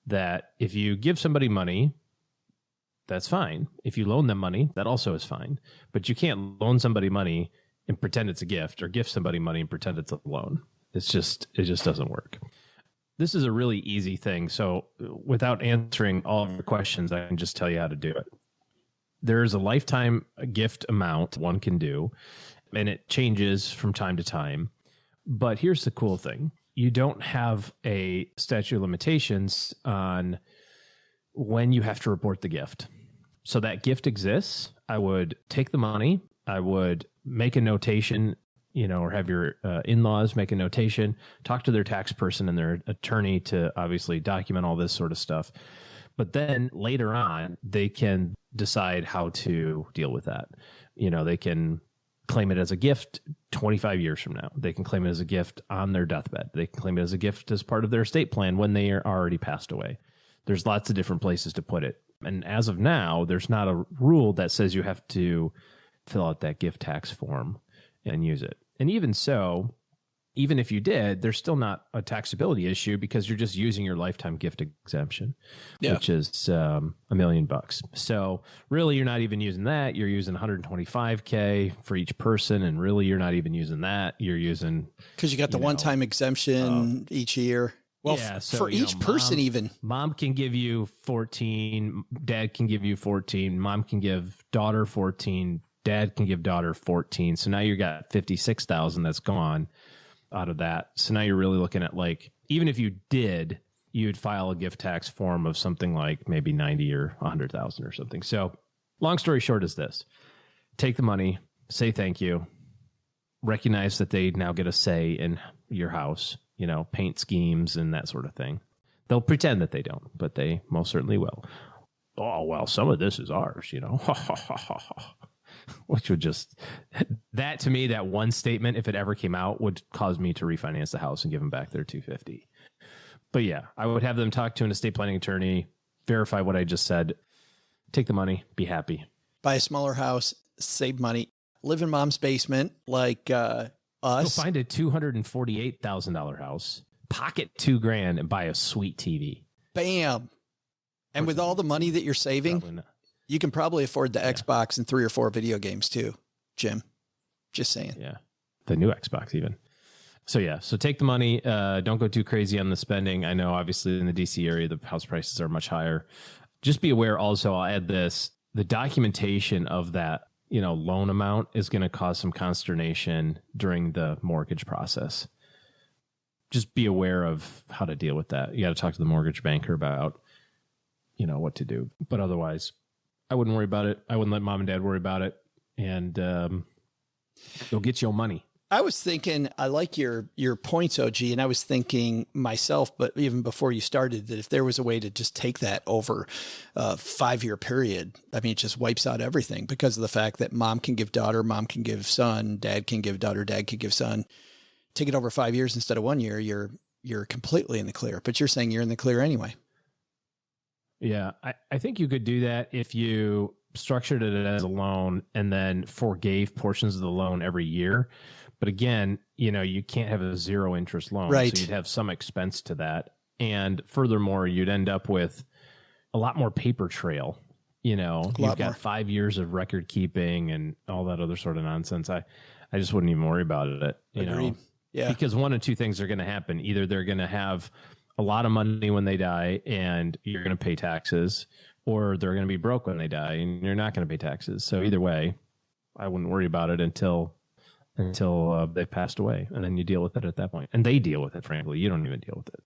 that if you give somebody money, that's fine. If you loan them money, that also is fine. But you can't loan somebody money and pretend it's a gift, or gift somebody money and pretend it's a loan. It just doesn't work. This is a really easy thing. So without answering all of the questions, I can just tell you how to do it. There's a lifetime gift amount one can do, and it changes from time to time. But here's the cool thing. You don't have a statute of limitations on when you have to report the gift. So that gift exists. I would take the money. I would make a notation, or have your in-laws make a notation, talk to their tax person and their attorney to obviously document all this sort of stuff. But then later on, they can decide how to deal with that. They can claim it as a gift 25 years from now. They can claim it as a gift on their deathbed. They can claim it as a gift as part of their estate plan when they are already passed away. There's lots of different places to put it. And as of now, there's not a rule that says you have to fill out that gift tax form and use it. And even so, even if you did, there's still not a taxability issue because you're just using your lifetime gift exemption, which is $1 million. So really, you're not even using that. You're using $125K for each person, and really, you're not even using that. You're using because you got the one-time exemption each year. Well, so, for each person, even mom can give you 14, dad can give you 14, mom can give daughter 14, dad can give daughter 14. So now you got 56,000 that's gone out of that. So now you're really looking at, like, even if you did, you'd file a gift tax form of something like maybe 90 or 100,000 or something. So long story short is this: take the money, say thank you, recognize that they now get a say in your house, paint schemes and that sort of thing. They'll pretend that they don't, but they most certainly will. Oh, well, some of this is ours, which would just, that to me, that one statement, if it ever came out, would cause me to refinance the house and give them back their $250,000. But yeah, I would have them talk to an estate planning attorney, verify what I just said, take the money, be happy. Buy a smaller house, save money, live in mom's basement like us. Go find a $248,000 house, pocket $2,000 and buy a sweet TV. Bam. And with all the money that you're saving, you can probably afford the Xbox and 3 or 4 video games too, Jim. Just saying. Yeah. The new Xbox even. So yeah, so take the money. Don't go too crazy on the spending. I know obviously in the DC area, the house prices are much higher. Just be aware also, I'll add this, the documentation of that, loan amount is going to cause some consternation during the mortgage process. Just be aware of how to deal with that. You got to talk to the mortgage banker about, what to do. But otherwise, I wouldn't worry about it. I wouldn't let mom and dad worry about it. And they'll get your money. I was thinking, I like your points, OG, and I was thinking myself, but even before you started, that if there was a way to just take that over a 5-year period, I mean, it just wipes out everything because of the fact that mom can give daughter, mom can give son, dad can give daughter, dad can give son. Take it over 5 years instead of 1 year, you're completely in the clear, but you're saying you're in the clear anyway. Yeah, I think you could do that if you structured it as a loan and then forgave portions of the loan every year. But again, you can't have a 0 interest loan. Right. So you'd have some expense to that. And furthermore, you'd end up with a lot more paper trail. You've got 5 years of record keeping and all that other sort of nonsense. I just wouldn't even worry about it. Agreed. Yeah. Because one of two things are going to happen. Either they're going to have a lot of money when they die and you're going to pay taxes, or they're going to be broke when they die and you're not going to pay taxes. So either way, I wouldn't worry about it until they've passed away, and then you deal with it at that point. And they deal with it, frankly. You don't even deal with it.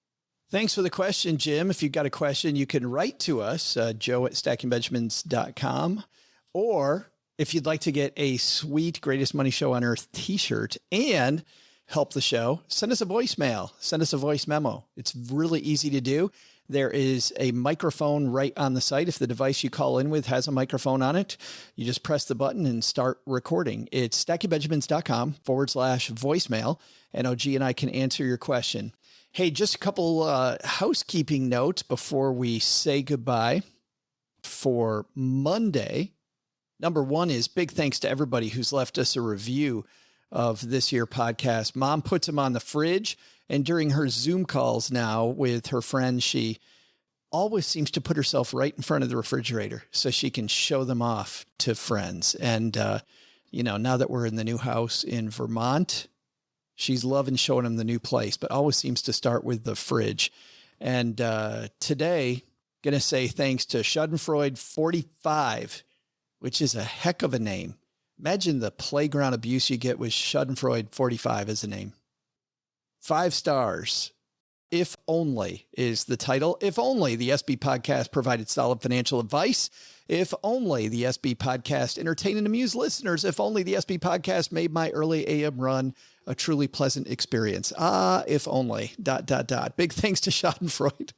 Thanks for the question, Jim. If you've got a question, you can write to us, joe@stackingbenjamins.com. Or if you'd like to get a sweet Greatest Money Show on Earth t-shirt and help the show, send us a voicemail, send us a voice memo. It's really easy to do. There is a microphone right on the site. If the device you call in with has a microphone on it, you just press the button and start recording. It's stackingbenjamins.com/voicemail, and OG and I can answer your question. Hey, just a couple housekeeping notes before we say goodbye for Monday. Number one is big thanks to everybody who's left us a review of this year podcast. Mom puts them on the fridge, and during her Zoom calls now with her friends, she always seems to put herself right in front of the refrigerator so she can show them off to friends. And, now that we're in the new house in Vermont, she's loving showing them the new place, but always seems to start with the fridge. And today, going to say thanks to Schadenfreude45, which is a heck of a name. Imagine the playground abuse you get with Schadenfreude45 as a name. 5 stars. If only is the title. If only the SB podcast provided solid financial advice. If only the SB podcast entertained and amused listeners. If only the SB podcast made my early AM run a truly pleasant experience. If only, ... Big thanks to Schadenfreude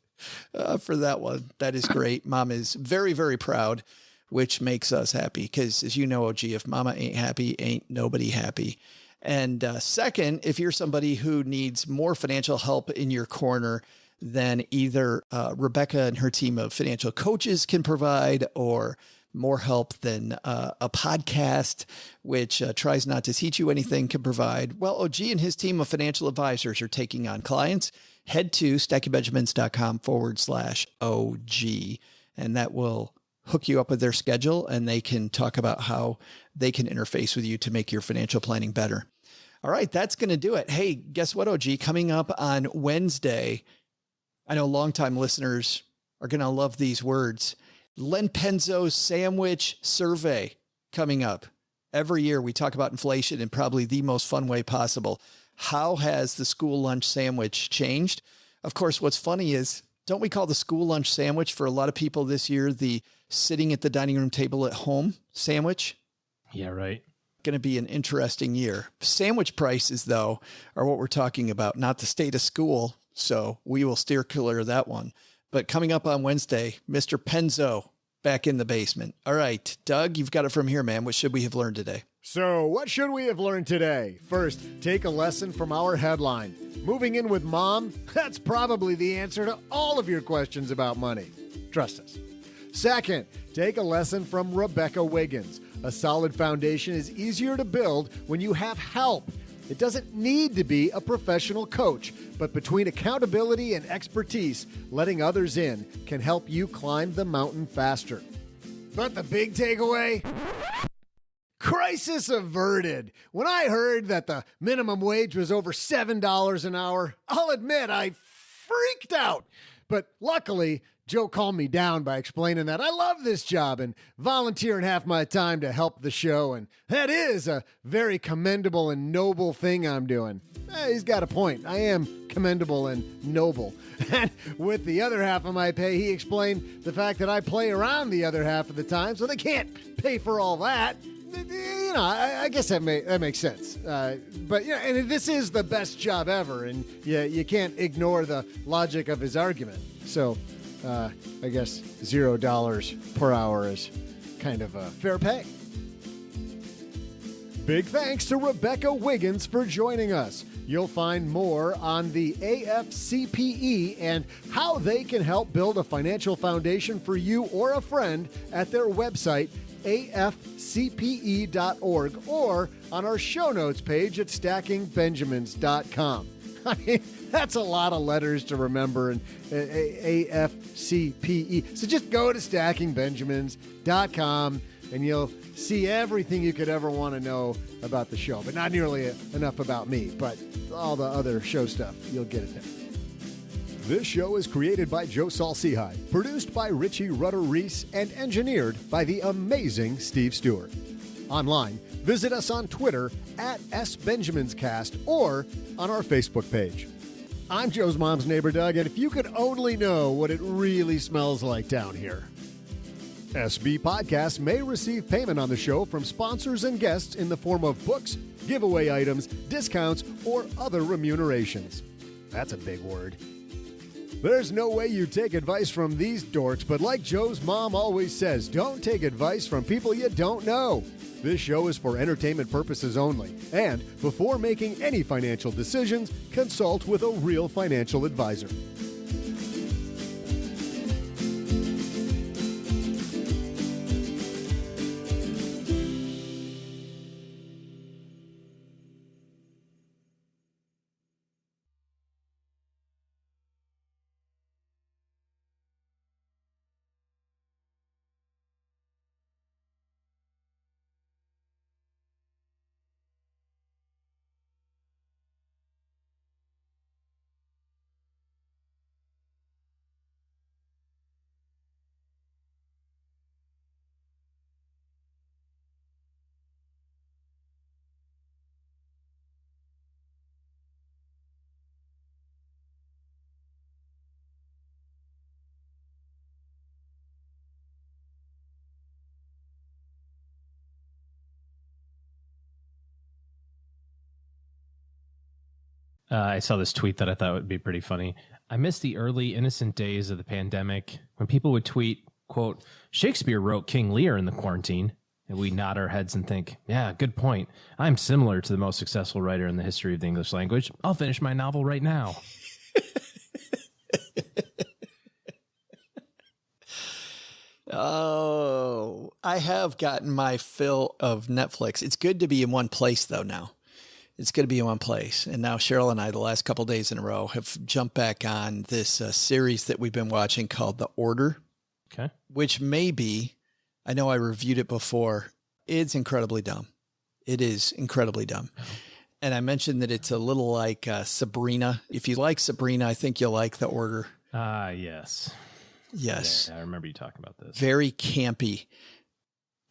for that one. That is great. Mom is very, very proud, which makes us happy because, as you know, OG, if mama ain't happy, ain't nobody happy. And second, if you're somebody who needs more financial help in your corner than either Rebecca and her team of financial coaches can provide, or more help than a podcast, which tries not to teach you anything, can provide, well, OG and his team of financial advisors are taking on clients. Head to stackingbenjamins.com/OG, and that will hook you up with their schedule, and they can talk about how they can interface with you to make your financial planning better. All right, that's going to do it. Hey, guess what, OG? Coming up on Wednesday, I know longtime listeners are going to love these words. Len Penzo's sandwich survey coming up. Every year we talk about inflation in probably the most fun way possible. How has the school lunch sandwich changed? Of course, what's funny is, don't we call the school lunch sandwich for a lot of people this year the sitting at the dining room table at home sandwich? Yeah, right. Going to be an interesting year. Sandwich prices, though, are what we're talking about, not the state of school. So we will steer clear of that one. But coming up on Wednesday, Mr. Penzo back in the basement. All right, Doug, you've got it from here, man. What should we have learned today? So, what should we have learned today? First, take a lesson from our headline. Moving in with mom? That's probably the answer to all of your questions about money. Trust us. Second, take a lesson from Rebecca Wiggins. A solid foundation is easier to build when you have help. It doesn't need to be a professional coach, but between accountability and expertise, letting others in can help you climb the mountain faster. But the big takeaway? Crisis averted. When I heard that the minimum wage was over $7 an hour, I'll admit I freaked out. But luckily, Joe calmed me down by explaining that I love this job and volunteering half my time to help the show, and that is a very commendable and noble thing I'm doing. He's got a point. I am commendable and noble. And with the other half of my pay, he explained the fact that I play around the other half of the time, so they can't pay for all that. I guess that makes sense. But and this is the best job ever, and you can't ignore the logic of his argument. So, I guess $0 per hour is kind of a fair pay. Big thanks to Rebecca Wiggins for joining us. You'll find more on the AFCPE and how they can help build a financial foundation for you or a friend at their website, afcpe.org, or on our show notes page at stackingbenjamins.com. I mean, that's a lot of letters to remember, and AFCPE. So just go to stackingbenjamins.com and you'll see everything you could ever want to know about the show, but not nearly enough about me, but all the other show stuff, you'll get it there. This show is created by Joe Saul-Sehy, produced by Richie Rutter-Reese, and engineered by the amazing Steve Stewart. Online, visit us on Twitter at SBenjaminsCast or on our Facebook page. I'm Joe's mom's neighbor, Doug, and if you could only know what it really smells like down here. SB Podcasts may receive payment on the show from sponsors and guests in the form of books, giveaway items, discounts, or other remunerations. That's a big word. There's no way you take advice from these dorks, but like Joe's mom always says, don't take advice from people you don't know. This show is for entertainment purposes only, and before making any financial decisions, consult with a real financial advisor. I saw this tweet that I thought would be pretty funny. I miss the early innocent days of the pandemic when people would tweet, quote, Shakespeare wrote King Lear in the quarantine. And we nod our heads and think, yeah, good point. I'm similar to the most successful writer in the history of the English language. I'll finish my novel right now. Oh, I have gotten my fill of Netflix. It's good to be in one place, though, now. It's going to be in one place. And now Cheryl and I, the last couple of days in a row, have jumped back on this series that we've been watching called The Order. Okay. Which may be, I know I reviewed it before, it's incredibly dumb. It is incredibly dumb. And I mentioned that it's a little like Sabrina. If you like Sabrina, I think you'll like The Order. Yes. Yes. Yeah, I remember you talking about this. Very campy.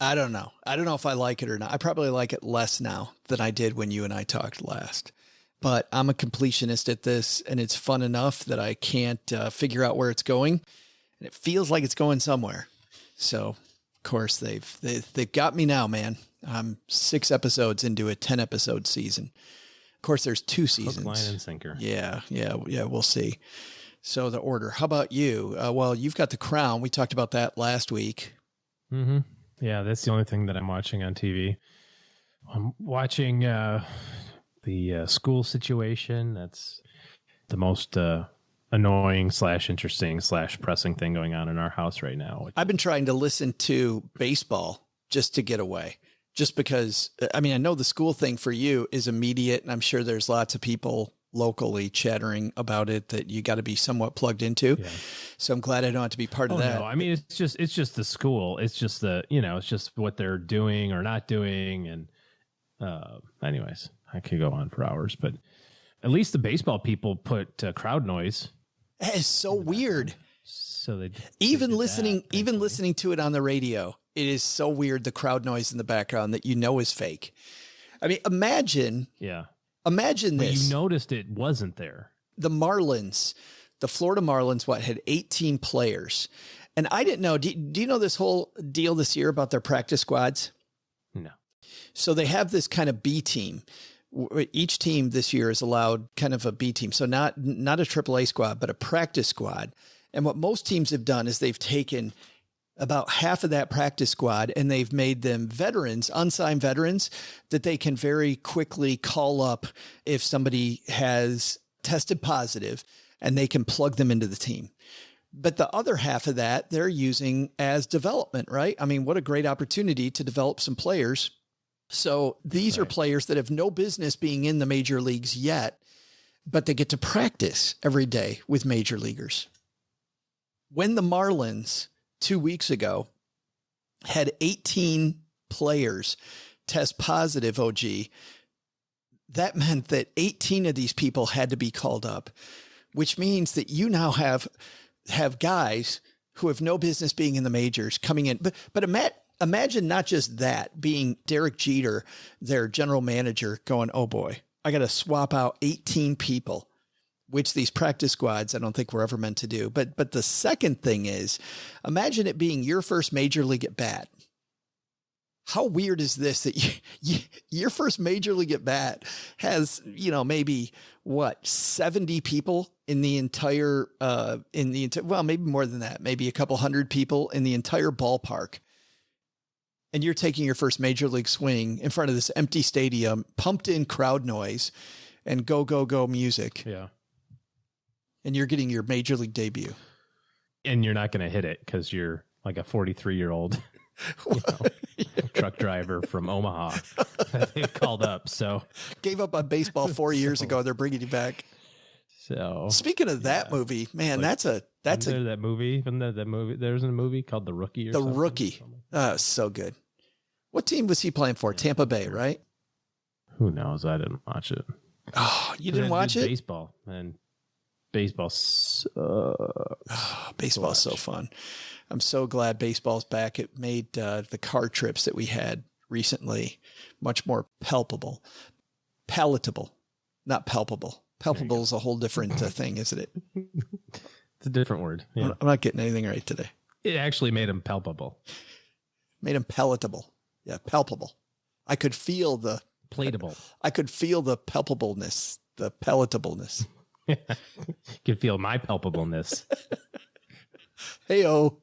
I don't know. I don't know if I like it or not. I probably like it less now than I did when you and I talked last. But I'm a completionist at this, and it's fun enough that I can't figure out where it's going. And it feels like it's going somewhere. So, of course, they've got me now, man. I'm 6 episodes into a 10-episode season. Of course, there's 2 seasons. Hook, line, and sinker. Yeah, we'll see. So The Order. How about you? Well, you've got The Crown. We talked about that last week. Mm-hmm. Yeah, that's the only thing that I'm watching on TV. I'm watching the school situation. That's the most annoying / interesting / pressing thing going on in our house right now. I've been trying to listen to baseball just to get away. Just because, I mean, I know the school thing for you is immediate, and I'm sure there's lots of people locally chattering about it that you got to be somewhat plugged into. Yeah. So I'm glad I don't have to be part of that. No, I mean, it's just the school. It's just it's just what they're doing or not doing. And anyways, I could go on for hours, but at least the baseball people put crowd noise. That is so weird. So they listening to it on the radio, it is so weird. The crowd noise in the background that is fake. I mean, imagine this. You noticed it wasn't there. The Marlins, the Florida Marlins, had 18 players. And I didn't know. Do you know this whole deal this year about their practice squads? No. So they have this kind of B team. Each team this year is allowed kind of a B team. So not a AAA squad, but a practice squad. And what most teams have done is they've taken about half of that practice squad and they've made them veterans, unsigned veterans, that they can very quickly call up if somebody has tested positive, and they can plug them into the team. But the other half of that, they're using as development, right? I mean, what a great opportunity to develop some players. So these are players that have no business being in the major leagues yet, but they get to practice every day with major leaguers. When the Marlins 2 weeks ago had 18 players test positive, OG, that meant that 18 of these people had to be called up, which means that you now have guys who have no business being in the majors coming in. But imagine not just that, being Derek Jeter, their general manager, going, oh boy, I got to swap out 18 people, which these practice squads I don't think were ever meant to do. But the second thing is, imagine it being your first major league at bat. How weird is this that your first major league at bat has, maybe 70 people in the entire, well, maybe more than that, maybe a couple hundred people in the entire ballpark. And you're taking your first major league swing in front of this empty stadium, pumped in crowd noise and go, go, go music. Yeah. And you're getting your major league debut. And you're not going to hit it because you're like a 43-year-old truck driver from Omaha that they've called up. So gave up on baseball 4 years ago. They're bringing you back. So speaking of that movie, man, like, that's that movie. That movie. There's a movie called The Rookie. Or The something. Rookie. So good. What team was he playing for? Tampa Bay, right? Who knows? I didn't watch it. Oh, you didn't watch it? Baseball and baseball. Baseball's so fun. I'm so glad baseball's back. It made the car trips that we had recently much more palatable. Not palpable. Palpable is a whole different thing, isn't it? It's a different word. Yeah. I'm not getting anything right today. It actually made him palpable. Made him palatable. Yeah, palpable. I could feel the platable. I could feel the palpableness, the palatableness. You could feel my palpableness. Hey-oh.